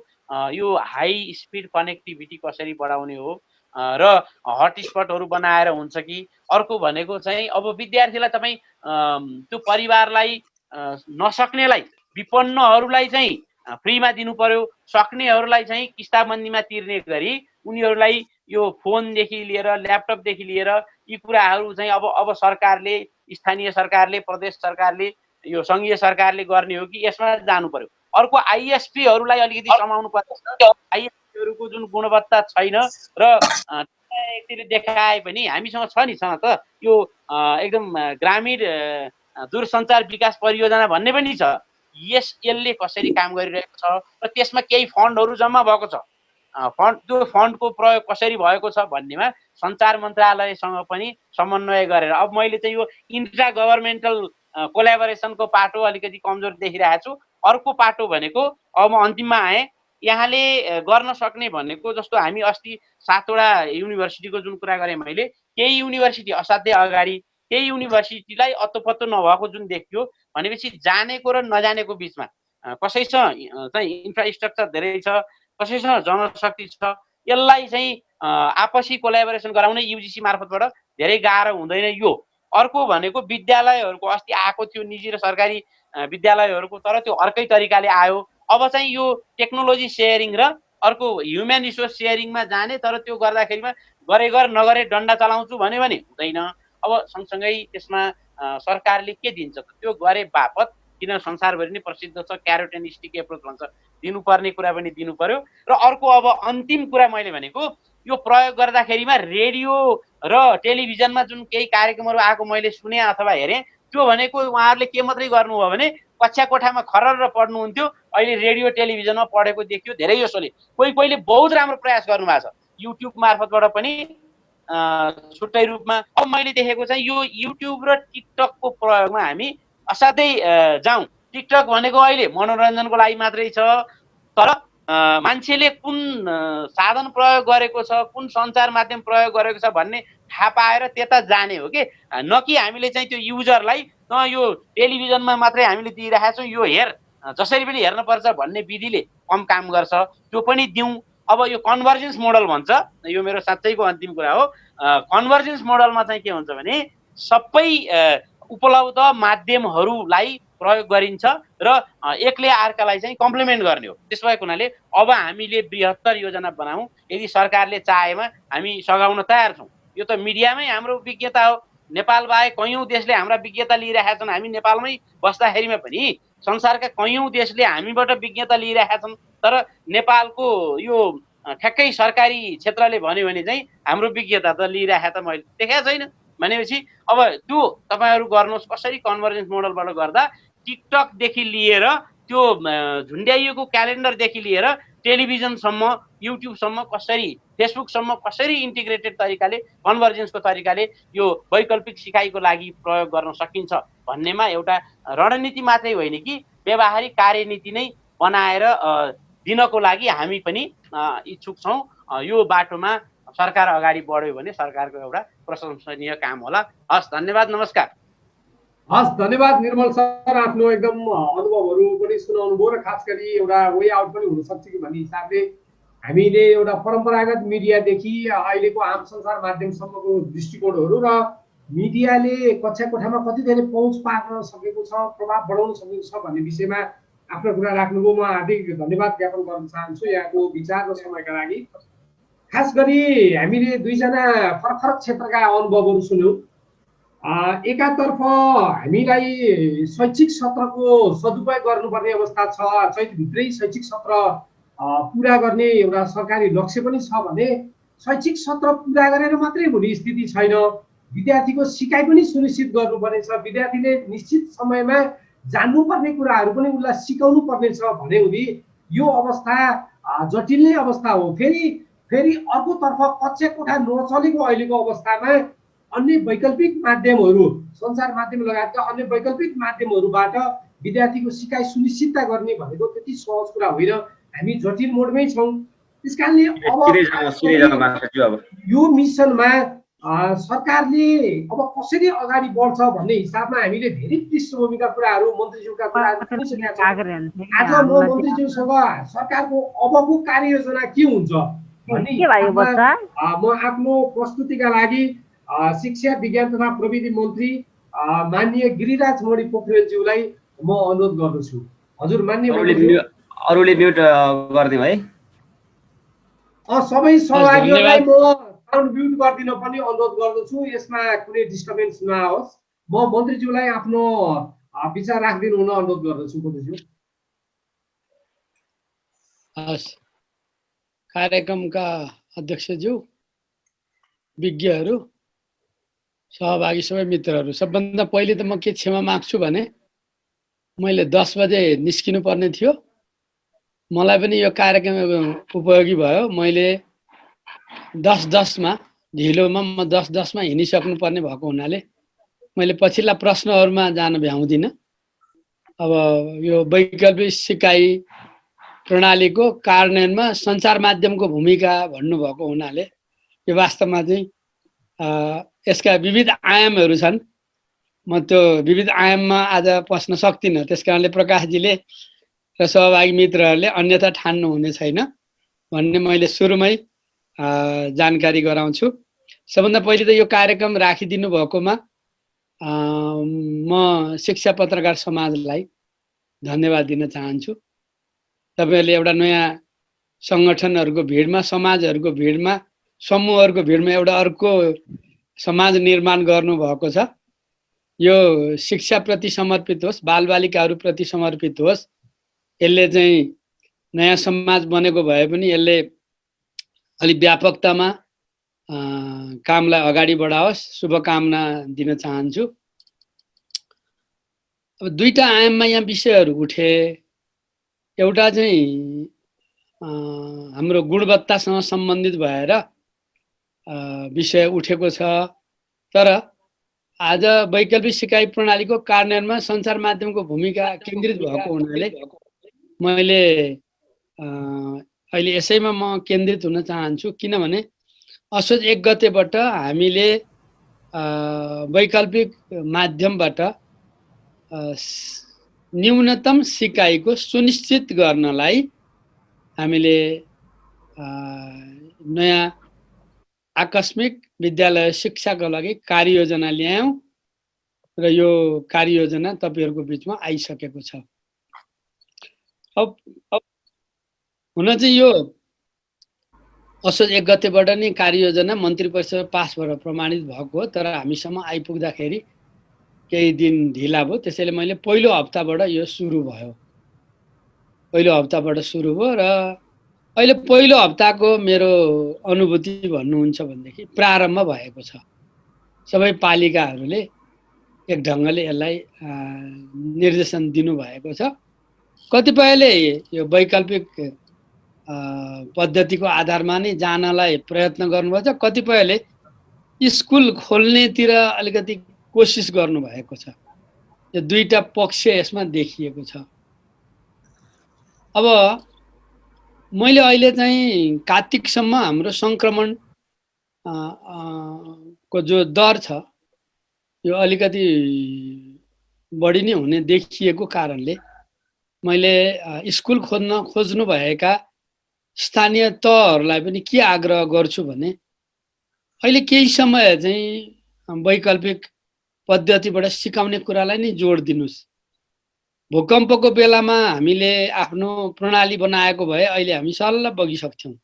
यो हाई स्पिड कनेक्टिभिटी कसरी बढाउने हो र हटस्पटहरू बनाएर हुन्छ कि, अर्को भनेको चाहिँ अब विद्यार्थीलाई तपाईँ त्यो परिवारलाई नसक्नेलाई विपन्नहरूलाई चाहिँ फ्रीमा दिनु पर्यो, सक्नेहरूलाई चाहिँ किस्ताबन्दीमा तिर्ने गरी उनीहरूलाई यो फोनदेखि लिएर ल्यापटपदेखि लिएर यी कुराहरू चाहिँ अब सरकारले, स्थानीय सरकारले, प्रदेश सरकारले, यो सङ्घीय सरकारले गर्ने हो कि यसमा जानु पर्यो। अर्को आइएसपीहरूलाई अलिकति समाउनु पर्छ। आइएसपीहरूको जुन गुणवत्ता छैन र एकतिर देखाए पनि हामीसँग छ नि त यो एकदम ग्रामीण दूरसञ्चार विकास परियोजना भन्ने पनि छ। यसले कसरी काम गरिरहेको छ र त्यसमा केही फन्डहरू जम्मा भएको छ, त्यो फन्डको प्रयोग कसरी भएको छ भन्नेमा सञ्चार मन्त्रालयसँग पनि समन्वय गरेर अब मैले चाहिँ यो इन्ट्रा गभर्मेन्टल कोल्याबोरेसनको पाटो अलिकति कमजोर देखिरहेको छु। अर्को पाटो भनेको अब म अन्तिममा आएँ, यहाँले गर्न सक्ने भनेको जस्तो हामी अस्ति 7वटा युनिभर्सिटीको जुन कुरा गरेँ मैले, केही युनिभर्सिटी असाध्यै अगाडि, केही युनिभर्सिटीलाई अत्तोपत्तो नभएको जुन देखियो भनेपछि जानेको र नजानेको बिचमा कसैसँग चाहिँ इन्फ्रास्ट्रक्चर धेरै छ, कसैसँग जनशक्ति छ, यसलाई चाहिँ आपसी कोल्याबोरेसन गराउन युजिसी मार्फतबाट धेरै गाह्रो हुँदैन यो। अर्को भनेको विद्यालयहरूको अस्ति आएको थियो निजी र सरकारी विद्यालयहरूको, तर त्यो अर्कै तरिकाले आयो। अब चाहिँ यो टेक्नोलोजी सेयरिङ र अर्को ह्युमन रिसोर्स सेयरिङमा जाने, तर त्यो गर्दाखेरिमा गर नगरे डन्डा चलाउँछु भन्यो भने हुँदैन। अब सँगसँगै त्यसमा सरकारले के दिन्छ त्यो गरे बापत, किन संसारभरि नै प्रसिद्ध छ क्यारोट एन्ड स्टिक एप्रोच भन्छ, दिनुपर्ने कुरा पनि दिनु पर्यो। र अर्को अब अन्तिम कुरा मैले भनेको यो प्रयोग गर्दाखेरिमा रेडियो र टेलिभिजनमा जुन केही कार्यक्रमहरू आएको मैले सुने अथवा हेरेँ, त्यो भनेको उहाँहरूले के मात्रै गर्नुभयो भने कक्षा कोठामा खरर पढ्नुहुन्थ्यो, अहिले रेडियो टेलिभिजनमा पढेको देखियो धेरै जसोले। कोहीले बहुत राम्रो प्रयास गर्नुभएको छ युट्युब मार्फतबाट पनि छुट्टै रूपमा। अब मैले देखेको चाहिँ यो युट्युब र टिकटकको प्रयोगमा हामी असाध्यै जाउँ। टिकटक भनेको अहिले मनोरञ्जनको लागि मात्रै छ, तर मान्छेले कुन साधन प्रयोग गरेको छ, कुन सञ्चार माध्यम प्रयोग गरेको छ भन्ने थाहा पाएर त्यता जाने हो कि न कि हामीले चाहिँ त्यो युजरलाई यो टेलिभिजनमा मात्रै हामीले दिइरहेका छौँ, यो हेर जसरी पनि हेर्नुपर्छ भन्ने विधिले कम काम गर्छ, त्यो पनि दिउँ। अब यो कन्भर्जेन्स मोडल भन्छ, यो मेरो साँच्चैको अन्तिम कुरा हो। कन्भर्जेन्स मोडलमा चाहिँ के हुन्छ भने सबै उपलब्ध माध्यमहरूलाई प्रयोग गरिन्छ र एकले अर्कालाई चाहिँ कम्प्लिमेन्ट गर्ने हो। त्यस भएको हुनाले अब हामीले बृहत्तर योजना बनाऊँ। यदि सरकारले चाहेमा हामी सघाउन तयार छौँ। यो त मिडियामै हाम्रो विज्ञता हो। नेपाल बाहेक कैयौँ देशले हाम्रा विज्ञता लिइरहेका छन्, हामी नेपालमै बस्दाखेरिमा पनि संसारका कैयौँ देशले हामीबाट विज्ञता लिइरहेका छन्, तर नेपालको यो ठ्याक्कै सरकारी क्षेत्रले भन्यो भने चाहिँ हाम्रो विज्ञता त लिइरहेको त मैले देखेको छैन। भनेपछि अब त्यो तपाईँहरू गर्नुहोस् कसरी कन्भर्जेन्स मोडलबाट गर्दा टिकटकदेखि लिएर त्यो झुन्ड्याइएको क्यालेन्डरदेखि लिएर टेलिभिजनसम्म, युट्युबसम्म कसरी, फेसबुकसम्म कसरी इन्टिग्रेटेड तरिकाले कन्भर्जेन्सको तरिकाले यो वैकल्पिक सिकाइको लागि प्रयोग गर्न सकिन्छ भन्नेमा एउटा रणनीति मात्रै होइन कि व्यावहारिक कार्यनीति नै बनाएर दिनको लागि हामी पनि इच्छुक छौँ। यो बाटोमा सरकार अगाडि बढ्यो भने सरकारको एउटा प्रशंसनीय काम होला। हस्, धन्यवाद, नमस्कार। हस्, धन्यवाद निर्मल सर, आफ्नो एकदम अनुभवहरू पनि सुनाउनु भयो र खास गरी एउटा वे आउट पनि हुनसक्छ कि भन्ने हिसाबले हामीले एउटा परम्परागत मिडियादेखि अहिलेको आम सञ्चार माध्यमसम्मको दृष्टिकोणहरू र मिडियाले कक्षा कोठामा कति धेरै पहुँच पार्न सकेको छ, प्रभाव बढाउन सकेको छ भन्ने विषयमा आफ्नो कुरा राख्नुभयो। म हार्दिक धन्यवाद ज्ञापन गर्न चाहन्छु यहाँको विचार र समयका लागि। खास गरी हामीले दुईजना फरक फरक क्षेत्रका अनुभवहरू सुन्यौँ। एकातर्फ हामीलाई शैक्षिक सत्रको सदुपयोग गर्नुपर्ने अवस्था छ, चैतभित्रै शैक्षिक सत्र पुरा गर्ने एउटा सरकारी लक्ष्य पनि छ भने शैक्षिक सत्र पुरा गरेर मात्रै हुने स्थिति छैन। विद्यार्थीको सिकाइ पनि सुनिश्चित गर्नुपर्ने छ। विद्यार्थीले निश्चित समयमा जान्नुपर्ने कुराहरू पनि उसलाई सिकाउनु पर्नेछ भने हुँदी यो अवस्था जटिल नै अवस्था हो। फेरि अर्कोतर्फ कक्षा कोठा नचलेको अहिलेको अवस्थामा अन्य वैकल्पिक माध्यमहरू, सञ्चार माध्यम लगायतका अन्य वैकल्पिक माध्यमहरूबाट विद्यार्थीको सिकाइ सुनिश्चितता गर्ने भनेको त्यति सहज कुरा होइन। हामी जटिल मोडमै छौँ। त्यसकारणले अब यो मिसनमा सरकारले अब कसरी अगाडि बढ्छ भन्ने हिसाबमा हामीले धेरै पृष्ठभूमिका कुराहरू, मन्त्रीज्यूका कुराहरू सुनिसकेका छौँ। आज म मन्त्रीज्यूसँग सरकारको अबको कार्ययोजना के हुन्छ भन्ने म आफ्नो प्रस्तुतिका लागि शिक्षा विज्ञान तथा प्रविधि मन्त्री माननीय गिरिराज मणि पोखरेलज्यूलाई म अनुरोध गर्दछु। हजुर मान्य मन्त्रीज्यू। अरूले म्युट गरिदिउँ है। सबै सहभागीहरूलाई धन्यवाद। म साउन्ड म्युट गरिदिन पनि अनुरोध गर्दछु, यसमा कुनै डिस्टर्बेन्स नआओस्। म मन्त्रीज्यूलाई आफ्नो विचार राखिदिनु हुन अनुरोध गर्दछु मन्त्रीज्यू। हस्, कार्यक्रमका अध्यक्षज्यू, विज्ञहरू, सहभागी सबै मित्रहरू, सबभन्दा पहिले त म के क्षमा माग्छु भने मैले 10 बजे निस्किनु पर्ने थियो। मलाई पनि यो कार्यक्रम उपयोगी भयो। मैले 10:10 मा ढिलोमा म 10:10 मा हिँडिसक्नु पर्ने भएको हुनाले मैले पछिल्ला प्रश्नहरूमा जान भ्याउँदिनँ। अब यो वैकल्पिक सिकाइ प्रणालीको कार्यान्वयनमा सञ्चार माध्यमको भूमिका भन्नुभएको हुनाले यो वास्तवमा चाहिँ यसका विविध आयामहरू छन्। म त्यो विविध आयाममा आज पस्न सक्दिनँ। त्यस कारणले प्रकाशजीले र सहभागी मित्रहरूले अन्यथा ठान्नु हुने छैन भन्ने मैले सुरुमै जानकारी गराउँछु। सबभन्दा पहिले त यो कार्यक्रम राखिदिनु भएकोमा म शिक्षा पत्रकार समाजलाई धन्यवाद दिन चाहन्छु। तपाईँहरूले एउटा नयाँ सङ्गठनहरूको भिडमा, समाजहरूको भिडमा, समूहहरूको भिडमा एउटा अर्को समाज निर्माण गर्नुभएको छ। यो शिक्षाप्रति समर्पित होस्, बालबालिकाहरूप्रति समर्पित होस्। यसले चाहिँ नयाँ समाज बनेको भए पनि यसले अलिक व्यापकतामा कामलाई अगाडि बढाओस्, शुभकामना दिन चाहन्छु। अब दुईटा आयाममा यहाँ विषयहरू उठे। एउटा चाहिँ हाम्रो गुणवत्तासँग सम्बन्धित भएर विषय उठेको छ। तर आज वैकल्पिक सिकाइ प्रणालीको कार्यान्वयनमा सञ्चार माध्यमको भूमिका केन्द्रित भएको हुनाले मैले अहिले यसैमा म केन्द्रित हुन चाहन्छु। किनभने असोज 1 गतेबाट हामीले वैकल्पिक माध्यमबाट न्यूनतम सिकाइको सुनिश्चित गर्नलाई हामीले नयाँ आकस्मिक विद्यालय शिक्षाको लागि कार्ययोजना ल्यायौँ र यो कार्ययोजना तपाईहरुको बीचमा आइसकेको छ। अब हुन चाहिँ यो असोज 1 गतेबाट नै कार्ययोजना मन्त्री परिषद पास भएर प्रमाणित भएको हो। तर हामीसम्म आइपुग्दाखेरि केही दिन ढिला भयो। त्यसैले मैले पहिलो हप्ताबाट यो सुरु भयो। पहिलो हप्ताबाट सुरु भयो र अहिले पहिलो हप्ताको मेरो अनुभूति भन्नुहुन्छ भनेदेखि प्रारम्भ भएको छ। सबै पालिकाहरूले एक ढङ्गले यसलाई निर्देशन दिनुभएको छ। कतिपयले यो वैकल्पिक पद्धतिको आधारमा नै जानलाई प्रयत्न गर्नुभएको छ। कतिपयले स्कुल खोल्नेतिर अलिकति कोसिस गर्नुभएको छ। यो दुईटा पक्ष यसमा देखिएको छ। अब मैले अहिले चाहिँ कार्तिकसम्म हाम्रो सङ्क्रमण को जो दर छ यो अलिकति बढी नै हुने देखिएको कारणले मैले स्कुल खोज्नु भएका स्थानीय तहहरूलाई पनि के आग्रह गर्छु भने अहिले केही समय चाहिँ वैकल्पिक पद्धतिबाट सिकाउने कुरालाई नै जोड दिनुस्। भूकम्पको बेलामा हामीले आफ्नो प्रणाली बनाएको भए अहिले हामी सल्ल बगिसक्थ्यौँ।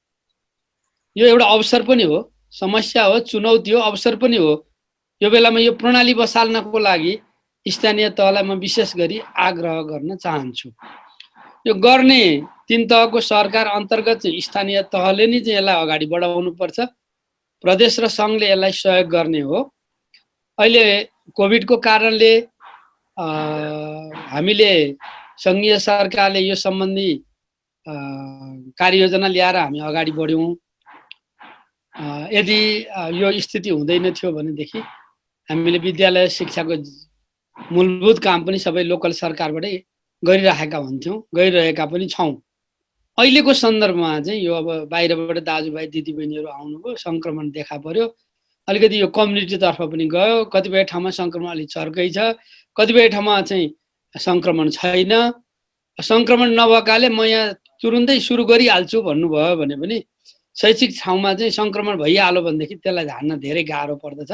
यो एउटा अवसर पनि हो, समस्या हो, चुनौती हो, अवसर पनि हो। यो बेलामा यो प्रणाली बसाल्नको लागि स्थानीय तहलाई म विशेष गरी आग्रह गर्न चाहन्छु। यो गर्ने 3 तहको सरकार अन्तर्गत चाहिँ स्थानीय तहले नै चाहिँ यसलाई अगाडि बढाउनु पर्छ। प्रदेश र सङ्घले यसलाई सहयोग गर्ने हो। अहिले कोभिडको कारणले हामीले सङ्घीय सरकारले यो सम्बन्धी कार्ययोजना ल्याएर हामी अगाडि बढ्यौँ। यदि यो स्थिति हुँदैन थियो भनेदेखि हामीले विद्यालय शिक्षाको मूलभूत काम पनि सबै लोकल सरकारबाटै गरिरहेका हुन्थ्यौँ, गरिरहेका पनि छौँ। अहिलेको सन्दर्भमा चाहिँ यो अब बाहिरबाट दाजुभाइ दिदीबहिनीहरू आउनुभयो, सङ्क्रमण देखा पर्यो, अलिकति यो कम्युनिटीतर्फ पनि गयो। कतिपय ठाउँमा सङ्क्रमण अलिक चर्कै छ, कतिपय ठाउँमा चाहिँ सङ्क्रमण छैन। सङ्क्रमण नभएकाले म यहाँ तुरुन्तै सुरु गरिहाल्छु भन्नुभयो भने पनि शैक्षिक ठाउँमा चाहिँ सङ्क्रमण भइहाल्यो भनेदेखि त्यसलाई झार्न धेरै गाह्रो पर्दछ।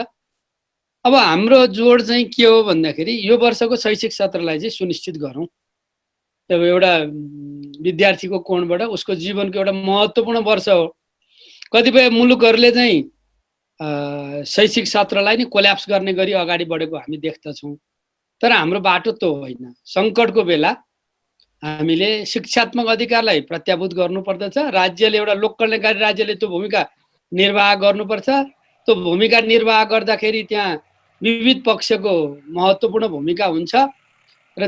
अब हाम्रो जोड चाहिँ के हो भन्दाखेरि यो वर्षको शैक्षिक सत्रलाई चाहिँ सुनिश्चित गरौँ। अब एउटा विद्यार्थीको कोणबाट उसको जीवनको एउटा महत्त्वपूर्ण वर्ष हो। कतिपय मुलुकहरूले चाहिँ शैक्षिक सत्रलाई नै कोल्याप्स गर्ने गरी अगाडि बढेको हामी देख्दछौँ। तर हाम्रो बाटो त्यो होइन। सङ्कटको बेला हामीले शिक्षात्मक अधिकारलाई प्रत्याभूत गर्नुपर्दछ। राज्यले एउटा लोक कल्याणकारी राज्यले त्यो भूमिका निर्वाह गर्नुपर्छ। त्यो भूमिका निर्वाह गर्दाखेरि त्यहाँ विविध पक्षको महत्त्वपूर्ण भूमिका हुन्छ र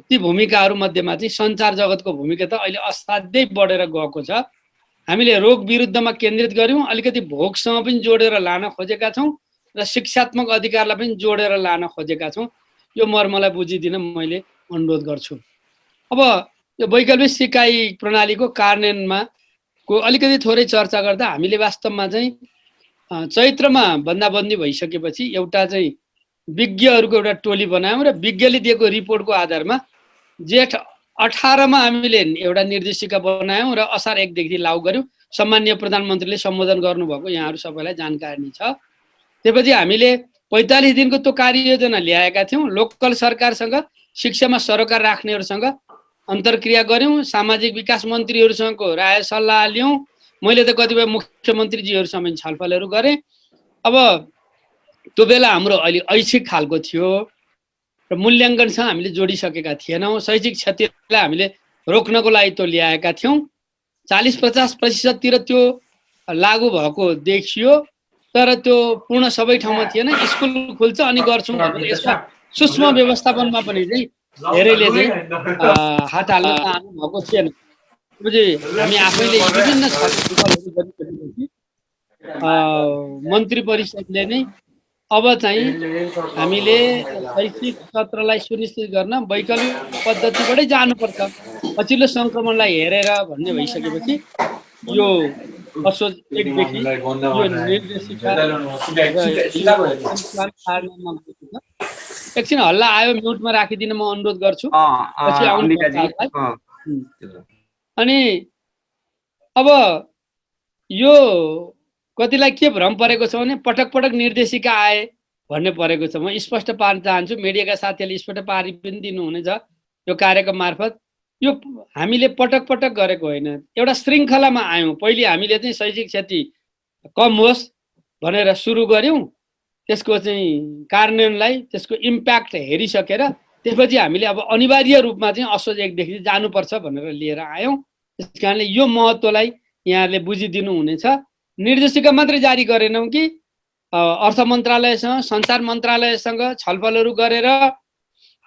ती भूमिकाहरू मध्येमा चाहिँ सञ्चार जगतको भूमिका त अहिले असाध्यै बढेर गएको छ। हामीले रोग विरुद्धमा केन्द्रित गऱ्यौँ, अलिकति भोकसँग पनि जोडेर लान खोजेका छौँ र शिक्षात्मक अधिकारलाई पनि जोडेर लान खोजेका छौँ। यो मर्मलाई बुझिदिन मैले अनुरोध गर्छु। अब यो वैकल्पिक सिकाइ प्रणालीको कार्यान्वयनमा अलिकति थोरै चर्चा गर्दा हामीले वास्तवमा चाहिँ चैत्रमा बन्दाबन्दी भइसकेपछि एउटा चाहिँ विज्ञहरूको एउटा टोली बनायौँ र विज्ञले दिएको रिपोर्टको आधारमा जेठ 18मा हामीले एउटा निर्देशिका बनायौँ र असार 1 देखि लागू गर्यौँ। सम्माननीय प्रधानमन्त्रीले सम्बोधन गर्नुभएको यहाँहरू सबैलाई जानकारी छ। त्यसपछि हामीले 45 दिनको त्यो कार्ययोजना ल्याएका थियौँ। लोकल सरकारसँग, शिक्षामा सरोकार राख्नेहरूसँग अन्तर्क्रिया गऱ्यौँ। सामाजिक विकास मन्त्रीहरूसँगको राय सल्लाह लियौँ। मैले त कतिपय मुख्यमन्त्रीजीहरूसँग छलफलहरू गरेँ। अब त्यो बेला हाम्रो अहिले ऐच्छिक खालको थियो र मूल्याङ्कनसँग हामीले जोडिसकेका थिएनौँ। शैक्षिक क्षतिलाई हामीले रोक्नको लागि त्यो ल्याएका थियौँ। 40-50% त्यो लागू भएको देखियो, तर त्यो पूर्ण सबै ठाउँमा थिएन। स्कुल खुल्छ अनि गर्छौँ भनेर यसमा सूक्ष्म व्यवस्थापनमा पनि चाहिँ धेरैले चाहिँ हात हाल्न चाहनु भएको थिएन। हामी आफैले विभिन्न छलफलहरू गरिसकेपछि मन्त्री परिषदले नै अब चाहिँ हामीले शैक्षिक सत्रलाई सुनिश्चित गर्न वैकल्पिक पद्धतिबाटै जानुपर्छ पछिल्लो सङ्क्रमणलाई हेरेर भन्ने भइसकेपछि यो असोज 1 देखि यो निर्देशिका एकछिन हल्ला आयो, म्युटमा राखिदिन म अनुरोध गर्छु। पछि आउनु। अनि अब यो कतिलाई के भ्रम परेको छ भने पटक पटक निर्देशिका आए भन्ने परेको छ। म स्पष्ट पार्न चाहन्छु, मिडियाका साथीहरूले स्पष्ट पारी पनि दिनुहुनेछ यो कार्यक्रम मार्फत। यो हामीले पटक पटक गरेको होइन, एउटा श्रृङ्खलामा आयौँ। पहिले हामीले चाहिँ शैक्षिक क्षति कम होस् भनेर सुरु गऱ्यौँ। त्यसको चाहिँ कार्यान्वयनलाई, त्यसको इम्प्याक्ट हेरिसकेर त्यसपछि हामीले अब अनिवार्य रूपमा चाहिँ असोज 1 देखि जानुपर्छ भनेर लिएर आयौँ। त्यस कारणले यो महत्त्वलाई यहाँहरूले बुझिदिनु हुनेछ। निर्देशिका मात्रै जारी गरेनौँ कि अर्थ मन्त्रालयसँग, सञ्चार मन्त्रालयसँग छलफलहरू गरेर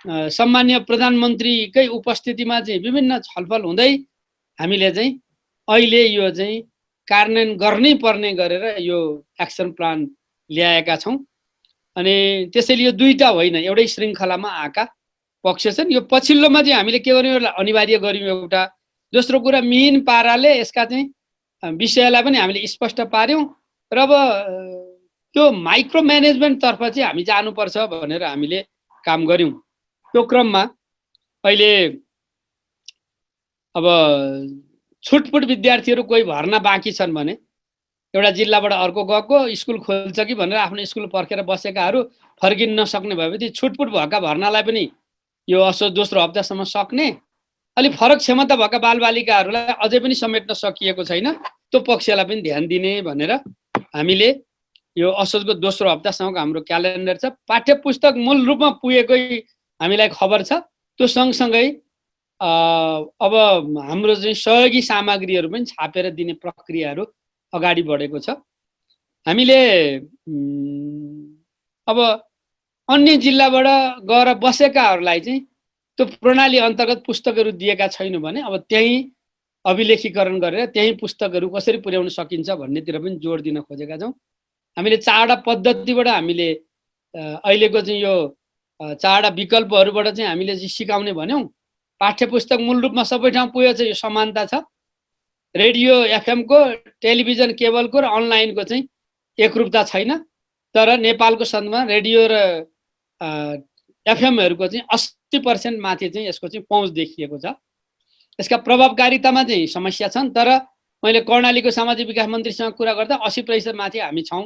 सम्माननीय प्रधानमन्त्रीकै उपस्थितिमा चाहिँ विभिन्न छलफल हुँदै हामीले चाहिँ अहिले यो चाहिँ कार्यान्वयन गर्नै पर्ने गरेर यो एक्सन प्लान ल्याएका छौँ। अनि त्यसैले यो दुईटा होइन, एउटै श्रृङ्खलामा आएका पक्ष छन्। यो पछिल्लोमा चाहिँ हामीले के गर्यौँ, अनिवार्य गर्यौँ एउटा। दोस्रो कुरा, मिहिन पाराले यसका चाहिँ विषयलाई पनि हामीले स्पष्ट पार्यौँ र अब त्यो माइक्रो म्यानेजमेन्टतर्फ चाहिँ हामी जानुपर्छ भनेर हामीले काम गऱ्यौँ। त्यो क्रममा अहिले अब छुटपुट विद्यार्थीहरू कोही भर्ना बाँकी छन् भने एउटा जिल्लाबाट अर्को गएको, स्कुल खोल्छ कि भनेर आफ्नो स्कुल पर्खेर बसेकाहरू फर्किन नसक्ने भएपछि छुटपुट भएका भर्नालाई पनि यो असोज दोस्रो हप्तासम्म सक्ने, अलिक फरक क्षमता भएका बालबालिकाहरूलाई अझै पनि समेट्न सकिएको छैन, त्यो पक्षलाई पनि ध्यान दिने भनेर हामीले यो असोजको दोस्रो हप्तासम्मको हाम्रो क्यालेन्डर छ। पाठ्य पुस्तक मूल रूपमा पुगेकै हामीलाई खबर छ। त्यो सँगसँगै अब हाम्रो चाहिँ सहयोगी सामग्रीहरू पनि छापेर दिने प्रक्रियाहरू अगाडि बढेको छ। हामीले अब अन्य जिल्लाबाट गएर बसेकाहरूलाई चाहिँ त्यो प्रणाली अन्तर्गत पुस्तकहरू दिएका छैनौँ भने अब त्यहीँ अभिलेखीकरण गरेर त्यहीँ पुस्तकहरू कसरी पुर्याउन सकिन्छ भन्नेतिर पनि जोड दिन खोजेका छौँ। हामीले 4वटा पद्धतिबाट हामीले अहिलेको चाहिँ यो 4वटा विकल्पहरूबाट चाहिँ हामीले चाहिँ सिकाउने भन्यौँ। पाठ्य पुस्तक मूल रूपमा सबै ठाउँ पुगेको छ, यो समानता छ। रेडियो एफएमको, टेलिभिजन केबलको र अनलाइनको चाहिँ एकरूपता छैन, तर नेपालको सन्दर्भमा रेडियो र एफएमहरूको चाहिँ 80% माथि चाहिँ यसको चाहिँ पहुँच देखिएको छ। यसका प्रभावकारितामा चाहिँ समस्या छन्, तर मैले कर्णालीको सामाजिक विकास मन्त्रीसँग कुरा गर्दा 80% माथि हामी छौँ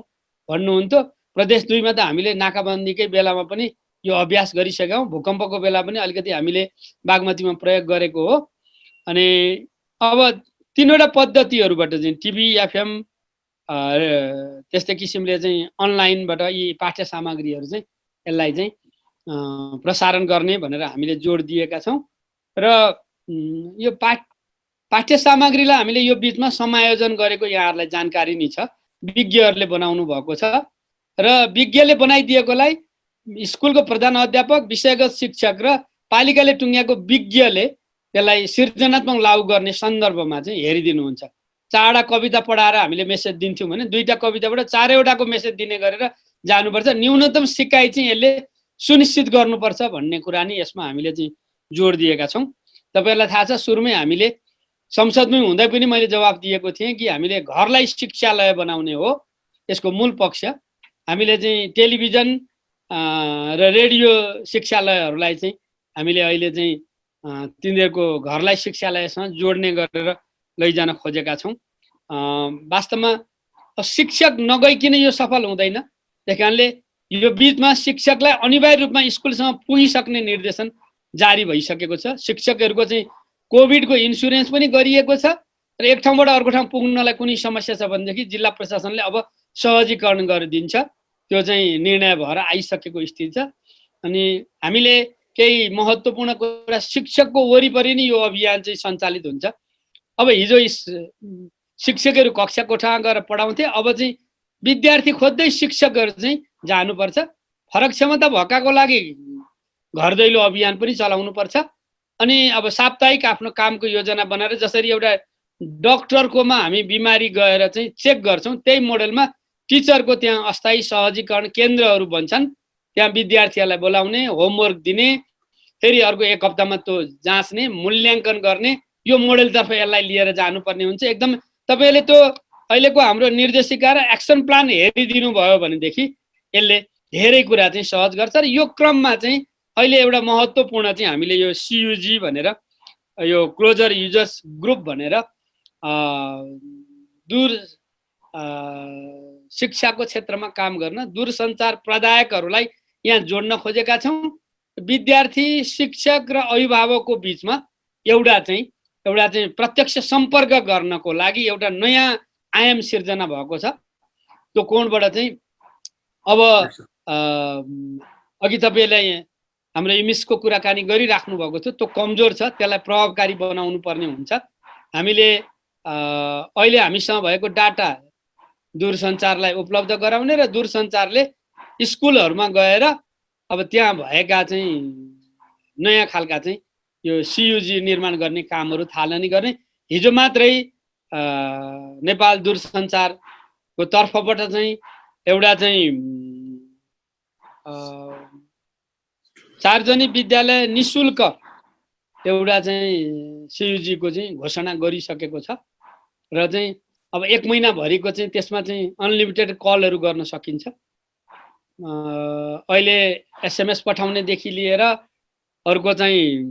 भन्नुहुन्थ्यो। प्रदेश 2 मा त हामीले नाकाबन्दीकै बेलामा पनि यो अभ्यास गरिसक्यौँ। भूकम्पको बेला पनि अलिकति हामीले बागमतीमा प्रयोग गरेको हो। अनि अब 3वटा पद्धतिहरूबाट चाहिँ टिभी, एफएम, त्यस्तै किसिमले चाहिँ अनलाइनबाट यी पाठ्य सामग्रीहरू चाहिँ यसलाई चाहिँ प्रसारण गर्ने भनेर हामीले जोड दिएका छौँ। र यो पाठ्य सामग्रीलाई हामीले यो बिचमा समायोजन गरेको यहाँहरूलाई जानकारी नै छ। विज्ञहरूले बनाउनु भएको छ र विज्ञले बनाइदिएकोलाई स्कुलको प्रधान अध्यापक, विषयगत शिक्षक र पालिकाले टुङ्ग्याएको विज्ञले त्यसलाई सृजनात्मक लागू गर्ने सन्दर्भमा चाहिँ हेरिदिनुहुन्छ। 4वटा कविता पढाएर हामीले मेसेज दिन्थ्यौँ भने 2टा कविताबाट 4वटाको मेसेज दिने गरेर जानुपर्छ। न्यूनतम सिकाइ चाहिँ यसले सुनिश्चित गर्नुपर्छ भन्ने कुरा नि यसमा हामीले चाहिँ जोड दिएका छौँ। तपाईँहरूलाई थाहा छ, सुरुमै हामीले संसदमै हुँदै पनि मैले जवाफ दिएको थिएँ कि हामीले घरलाई शिक्षालय बनाउने हो यसको मूल पक्ष। हामीले चाहिँ टेलिभिजन र रेडियो शिक्षालयहरूलाई चाहिँ हामीले अहिले चाहिँ तिनीहरूको घरलाई शिक्षालयसँग जोड्ने गरेर लैजान खोजेका छौँ। वास्तवमा शिक्षक नगइकन यो सफल हुँदैन। त्यही कारणले यो बिचमा शिक्षकलाई अनिवार्य रूपमा स्कुलसँग पुगिसक्ने निर्देशन जारी भइसकेको छ। शिक्षकहरूको चाहिँ कोभिडको इन्सुरेन्स पनि गरिएको छ र एक ठाउँबाट अर्को ठाउँ पुग्नलाई कुनै समस्या छ भनेदेखि जिल्ला प्रशासनले अब सहजीकरण गरिदिन्छ। त्यो चाहिँ निर्णय भएर आइसकेको स्थिति छ। अनि हामीले केही महत्त्वपूर्ण कुरा शिक्षकको वरिपरि नै यो अभियान चाहिँ सञ्चालित हुन्छ। अब हिजो शिक्षकहरू कक्षा कोठामा गएर पढाउँथे, अब चाहिँ विद्यार्थी खोज्दै शिक्षकहरू चाहिँ जानुपर्छ। फरक क्षमता भएकाको लागि घर दैलो अभियान पनि चलाउनुपर्छ। अनि अब साप्ताहिक आफ्नो कामको योजना बनाएर जसरी एउटा डक्टरकोमा हामी बिमारी गएर चाहिँ चेक गर्छौँ, त्यही मोडेलमा टिचरको त्यहाँ अस्थायी सहजीकरण केन्द्रहरू बन्छन्। त्यहाँ विद्यार्थीहरूलाई बोलाउने, होमवर्क दिने, फेरि अर्को 1 हप्तामा त्यो जाँच्ने, मूल्याङ्कन गर्ने, यो मोडेलतर्फ यसलाई लिएर जानुपर्ने हुन्छ। एकदम तपाईँले त्यो अहिलेको हाम्रो निर्देशिका र एक्सन प्लान हेरिदिनु भयो भनेदेखि यसले धेरै कुरा चाहिँ सहज गर्छ। र यो क्रममा चाहिँ अहिले एउटा महत्त्वपूर्ण चाहिँ हामीले यो CUG भनेर, यो क्लोजर युजर्स ग्रुप भनेर दूर शिक्षाको क्षेत्रमा काम गर्न दूरसञ्चार प्रदायकहरूलाई यहाँ जोड्न खोजेका छौँ। विद्यार्थी, शिक्षक र अभिभावकको बिचमा एउटा चाहिँ प्रत्यक्ष सम्पर्क गर्नको लागि एउटा नयाँ आयाम सिर्जना भएको छ। त्यो कोणबाट चाहिँ अब अघि तपाईँलाई हाम्रो इमिसको कुराकानी गरिराख्नु भएको थियो, त्यो कमजोर छ, त्यसलाई प्रभावकारी बनाउनु पर्ने हुन्छ। हामीले अहिले हामीसँग भएको डाटा दूरसञ्चारलाई उपलब्ध गराउने र दूरसञ्चारले स्कुलहरूमा गएर अब त्यहाँ भएका चाहिँ नयाँ खालका चाहिँ यो CUG निर्माण गर्ने कामहरू थालनी गर्ने। हिजो मात्रै नेपाल दूरसञ्चारको तर्फबाट चाहिँ एउटा चाहिँ सार्वजनिक विद्यालय निशुल्क एउटा चाहिँ CUG को चाहिँ घोषणा गरिसकेको छ र चाहिँ अब 1 महिनाभरिको चाहिँ त्यसमा चाहिँ अनलिमिटेड कलहरू गर्न सकिन्छ। अहिले SMS पठाउनेदेखि लिएर अर्को चाहिँ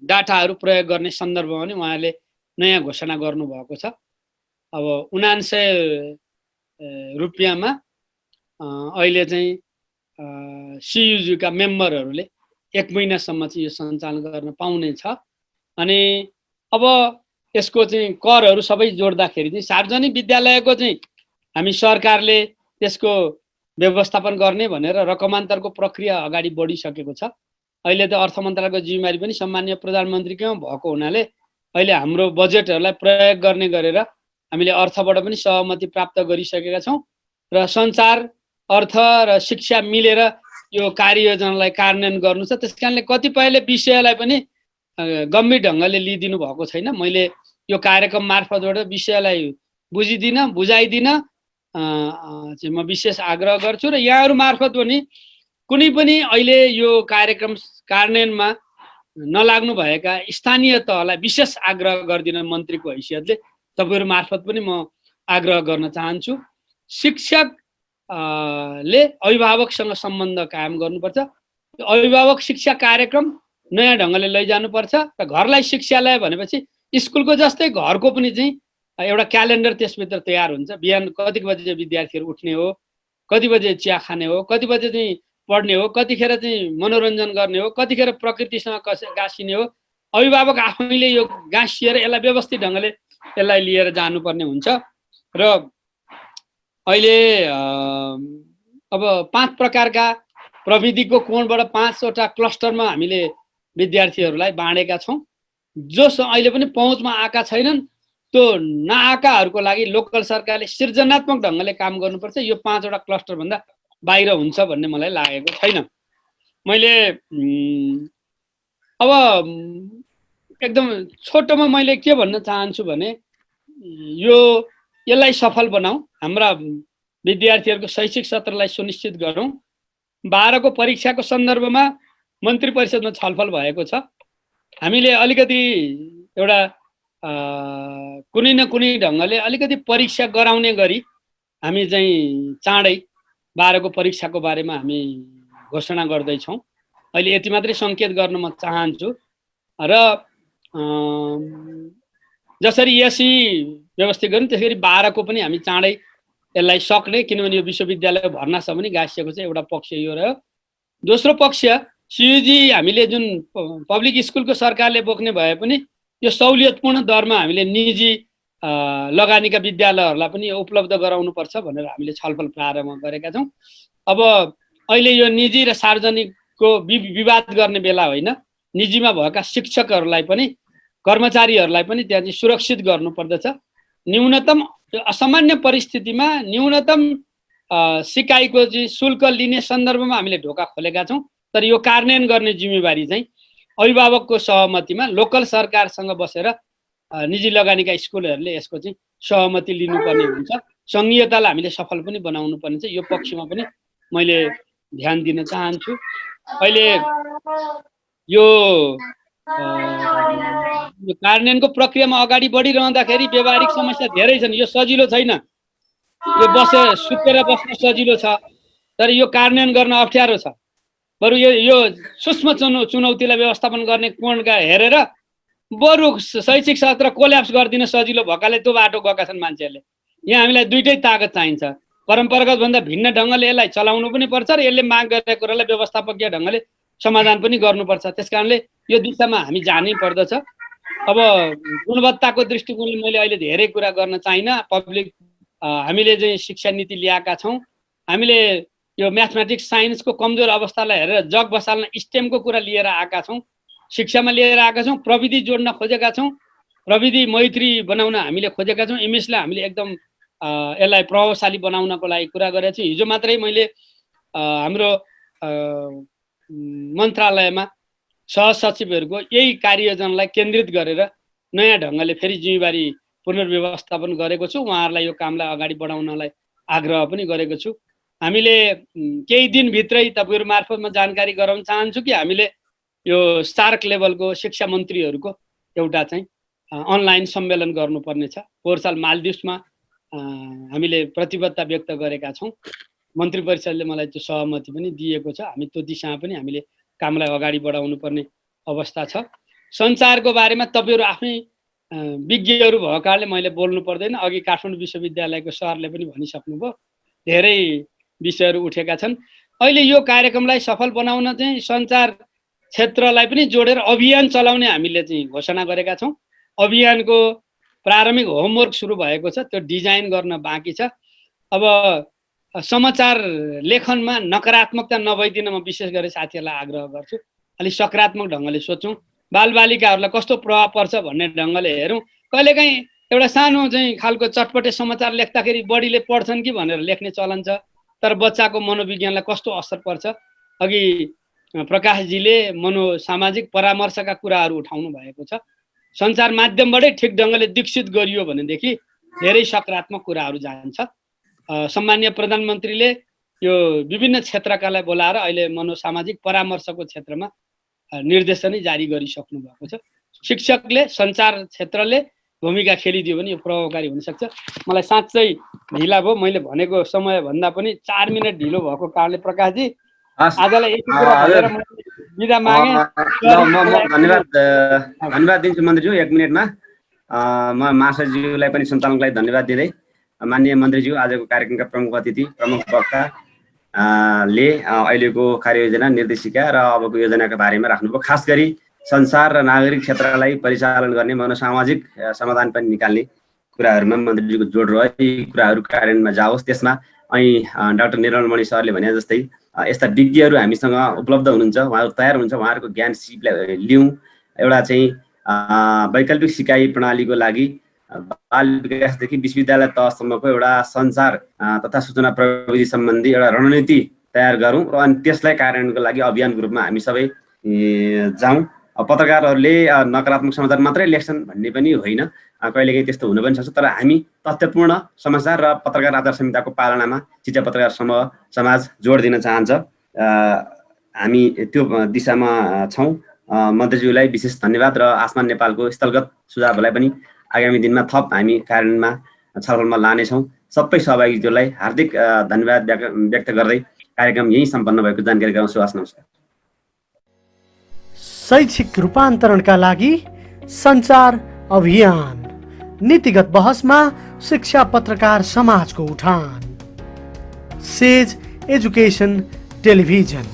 डाटाहरू प्रयोग गर्ने सन्दर्भमा पनि उहाँले नयाँ घोषणा गर्नुभएको छ। अब 99 रुपियाँमा अहिले चाहिँ CUG का मेम्बरहरूले 1 महिनासम्म चाहिँ यो सञ्चालन गर्न पाउने छ। अनि अब यसको चाहिँ करहरू सबै जोड्दाखेरि चाहिँ सार्वजनिक विद्यालयको चाहिँ हामी सरकारले त्यसको व्यवस्थापन गर्ने भनेर रकमान्तरको प्रक्रिया अगाडि बढिसकेको छ। अहिले त अर्थ मन्त्रालयको जिम्मेवारी पनि सम्माननीय प्रधानमन्त्रीकै भएको हुनाले अहिले हाम्रो बजेटहरूलाई प्रयोग गर्ने गरेर हामीले अर्थबाट पनि सहमति प्राप्त गरिसकेका छौँ र सञ्चार, अर्थ र शिक्षा मिलेर यो कार्ययोजनालाई कार्यान्वयन गर्नु छ। त्यसकारणले कतिपयले विषयलाई पनि गम्भीर ढङ्गले लिइदिनु भएको छैन। मैले यो कार्यक्रम मार्फतबाट विषयलाई बुझाइदिन चाहिँ म विशेष आग्रह गर्छु र यहाँहरू मार्फत पनि कुनै पनि अहिले यो कार्यक्रम कार्यान्वयनमा नलाग्नु भएका स्थानीय तहलाई विशेष आग्रह गरिदिन मन्त्रीको हैसियतले तपाईँहरू मार्फत पनि म आग्रह गर्न चाहन्छु। शिक्षक ले अभिभावकसँग सम्बन्ध कायम गर्नुपर्छ। अभिभावक शिक्षा कार्यक्रम नयाँ ढङ्गले लैजानुपर्छ र घरलाई शिक्षालय भनेपछि स्कुलको जस्तै घरको पनि चाहिँ एउटा क्यालेन्डर त्यसभित्र तयार हुन्छ। बिहान कति बजे विद्यार्थीहरू उठ्ने हो, कति बजे चिया खाने हो, कति बजे चाहिँ पढ्ने हो, कतिखेर चाहिँ मनोरञ्जन गर्ने हो, कतिखेर प्रकृतिसँग गाँसिने हो, अभिभावक आफैले यो गाँसिएर यसलाई व्यवस्थित ढङ्गले यसलाई लिएर जानुपर्ने हुन्छ। र अहिले अब 5 प्रकारका प्रविधिको कोणबाट 5वटा क्लस्टरमा हामीले विद्यार्थीहरूलाई बाँडेका छौँ। जो अहिले पनि पहुँचमा आएका छैनन् त्यो नआएकाहरूको लागि लोकल सरकारले सृजनात्मक ढङ्गले काम गर्नुपर्छ। यो 5वटा क्लस्टरभन्दा बाहिर हुन्छ भन्ने मलाई लागेको छैन। मैले अब एकदम छोटोमा मैले के भन्न चाहन्छु भने यसलाई सफल बनाऊ, हाम्रा विद्यार्थीहरूको शैक्षिक सत्रलाई सुनिश्चित गरौँ। 12को परीक्षाको सन्दर्भमा मन्त्री परिषदमा छलफल भएको छ। हामीले अलिकति एउटा कुनै न कुनै ढङ्गले अलिकति परीक्षा गराउने गरी हामी चाहिँ चाँडै 12को परीक्षाको बारेमा हामी घोषणा गर्दैछौँ। अहिले यति मात्रै सङ्केत गर्न म चाहन्छु। र जसरी एसई व्यवस्थित गर्यौँ त्यसरी 12को पनि हामी चाँडै यसलाई सक्ने, किनभने यो विश्वविद्यालय भर्ना छ भने गाँसिएको चाहिँ एउटा पक्ष यो रह्यो। दोस्रो पक्ष सियुजी हामीले जुन पब्लिक स्कुलको सरकारले बोक्ने भए पनि यो सहुलियतपूर्ण दरमा हामीले निजी लगानीका विद्यालयहरूलाई पनि उपलब्ध गराउनुपर्छ भनेर हामीले छलफल प्रारम्भ गरेका छौँ। अब अहिले यो निजी र सार्वजनिकको विवाद गर्ने बेला होइन, निजीमा भएका शिक्षकहरूलाई पनि कर्मचारीहरूलाई पनि त्यहाँ चाहिँ सुरक्षित गर्नुपर्दछ। न्यूनतम असामान्य परिस्थितिमा न्यूनतम सिकाइको चाहिँ शुल्क लिने सन्दर्भमा हामीले ढोका खोलेका छौँ। तर यो कार्यान्वयन गर्ने जिम्मेवारी चाहिँ अभिभावकको सहमतिमा लोकल सरकारसँग बसेर निजी लगानीका स्कुलहरूले यसको चाहिँ सहमति लिनुपर्ने हुन्छ। सङ्घीयतालाई हामीले सफल पनि बनाउनु पर्ने छ। यो पक्षमा पनि मैले ध्यान दिन चाहन्छु। अहिले यो कार्यान्वयनको प्रक्रियामा अगाडि बढिरहँदाखेरि व्यवहारिक समस्या धेरै छन्। यो सजिलो छैन। यो सुतेर बस्न सजिलो छ, तर यो कार्यान्वयन गर्न अप्ठ्यारो छ। बरु यो सूक्ष्म चुनौतीलाई व्यवस्थापन गर्ने कोणका हेरेर बरु शैक्षिक सत्र कोल्याप्स गरिदिन सजिलो भएकाले त्यो बाटो गएका छन् मान्छेहरूले। यहाँ हामीलाई दुइटै ताकत चाहिन्छ। परम्परागत भन्दा भिन्न ढङ्गले यसलाई चलाउनु पनि पर्छ र यसले माग गरेको कुरालाई व्यवस्थापकीय ढङ्गले समाधान पनि गर्नुपर्छ। त्यस कारणले यो दिशामा हामी जानै पर्दछ। अब गुणवत्ताको दृष्टिकोणले मैले अहिले धेरै कुरा गर्न चाहिनँ। हामीले चाहिँ शिक्षा नीति ल्याएका छौँ। हामीले यो म्याथमेटिक्स साइन्सको कमजोर अवस्थालाई हेरेर जग बसाल्न स्टेमको कुरा लिएर आएका छौँ, शिक्षामा लिएर आएका छौँ। प्रविधि जोड्न खोजेका छौँ, प्रविधि मैत्री बनाउन हामीले खोजेका छौँ। इमेजलाई हामीले एकदम यसलाई प्रभावशाली बनाउनको लागि कुरा गरेको छु। हिजो मात्रै मैले हाम्रो मन्त्रालयमा सहसचिवहरूको यही कार्ययोजनालाई केन्द्रित गरेर नयाँ ढङ्गले फेरि जिम्मेवारी पुनर्व्यवस्थापन गरेको छु। उहाँहरूलाई यो कामलाई अगाडि बढाउनलाई आग्रह पनि गरेको छु। हामीले केही दिनभित्रै तपाईँहरू मार्फतमा जानकारी गराउन चाहन्छु कि हामीले यो स्टार्क लेभलको शिक्षा मन्त्रीहरूको एउटा चाहिँ अनलाइन सम्मेलन गर्नुपर्ने छ। पोहोर साल मालदिप्समा हामीले प्रतिबद्धता व्यक्त गरेका छौँ। मन्त्री परिषदले मलाई त्यो सहमति पनि दिएको छ। हामी त्यो दिशामा पनि हामीले कामलाई अगाडि बढाउनु पर्ने अवस्था छ। सञ्चारको बारेमा तपाईँहरू आफै विज्ञहरू भएको कारणले मैले बोल्नु पर्दैन। अघि काठमाडौँ विश्वविद्यालयको सरले पनि भनिसक्नुभयो। धेरै विषयहरू उठेका छन्। अहिले यो कार्यक्रमलाई सफल बनाउन चाहिँ सञ्चार क्षेत्रलाई पनि जोडेर अभियान चलाउने हामीले चाहिँ घोषणा गरेका छौँ। अभियानको प्रारम्भिक होमवर्क सुरु भएको छ, त्यो डिजाइन गर्न बाँकी छ। अब समाचार लेखनमा नकारात्मकता नभइदिन म विशेष गरी साथीहरूलाई आग्रह गर्छु। अलिक सकारात्मक ढङ्गले सोचौँ। बालबालिकाहरूलाई कस्तो प्रभाव पर्छ भन्ने ढङ्गले हेरौँ। कहिलेकाहीँ एउटा सानो चाहिँ खालको चटपटे समाचार लेख्दाखेरि बढीले पढ्छन् कि भनेर लेख्ने चलन छ, तर बच्चाको मनोविज्ञानलाई कस्तो असर पर्छ। अघि प्रकाशजीले मनोसामाजिक परामर्शका कुराहरू उठाउनु भएको छ। सञ्चार माध्यमबाटै ठिक ढङ्गले दीक्षित गरियो भनेदेखि धेरै सकारात्मक कुराहरू जान्छ। सम्माननीय प्रधानमन्त्रीले यो विभिन्न क्षेत्रकालाई बोलाएर अहिले मनोसामाजिक परामर्शको क्षेत्रमा निर्देशनै जारी गरिसक्नु भएको छ। शिक्षकले सञ्चार क्षेत्रले भूमिका खेलिदियो भने यो प्रभावकारी हुनसक्छ। मलाई साँच्चै ढिला भयो। मैले भनेको समयभन्दा पनि 4 मिनट ढिलो भएको कारणले प्रकाशजी आजलाई यति कुरा भनेर म बिदा मागेँ। धन्यवाद दिन्छु मन्त्रीज्यू। 1 मिनटमा म महासचिवलाई पनि सञ्चालनलाई धन्यवाद दिँदै माननीय मन्त्रीज्यू, आजको कार्यक्रमका प्रमुख अतिथि, प्रमुख वक्ता ले अहिलेको कार्ययोजना निर्देशिका र अबको योजनाको बारेमा राख्नुभयो। खास गरी संसार र नागरिक क्षेत्रलाई परिचालन गर्ने मनोसामाजिक समाधान पनि निकाल्ने कुराहरूमा मन्त्रीजीको जोड रह्यो। यी कुराहरू कार्यान्वयनमा जाओस्। त्यसमा અહીં डाक्टर निर्मलमणि सरले भने जस्तै यस्ता विज्ञहरू हामीसँग उपलब्ध हुनुहुन्छ, उहाँहरू तयार हुनुहुन्छ, उहाँहरूको ज्ञान सिपलाई लिउँ। एउटा चाहिँ वैकल्पिक सिकाइ प्रणालीको लागि बाल विकासदेखि विश्वविद्यालय तहसम्मको एउटा सञ्चार तथा सूचना प्रविधि सम्बन्धी एउटा रणनीति तयार गरौँ र अनि त्यसलाई कार्यान्वयनको लागि अभियानको रूपमा हामी सबै जाउँ। पत्रकारहरूले नकारात्मक समाचार मात्रै लेख्छन् भन्ने पनि होइन, कहिलेकाहीँ त्यस्तो हुन पनि सक्छ। तर हामी तथ्यपूर्ण समाचार र पत्रकार आचार संहिताको पालनामा शिक्षा पत्रकार समाज जोड दिन चाहन्छ। हामी त्यो दिशामा छौँ। मन्त्रीज्यूलाई विशेष धन्यवाद र आसमान नेपालको स्थलगत सुझावहरूलाई पनि आगामी दिनमा थप हामी कार्यान्वयनमा छलफलमा लानेछौँ। सबै सहभागीहरूलाई हार्दिक धन्यवाद व्यक्त गर्दै कार्यक्रम यही सम्पन्न भएको जानकारी गराउँछु। हस्, नमस्कार। शैक्षिक रूपान्तरणका लागि सञ्चार अभियान, नीतिगत बहसमा शिक्षा पत्रकार समाजको उठान। Says education television.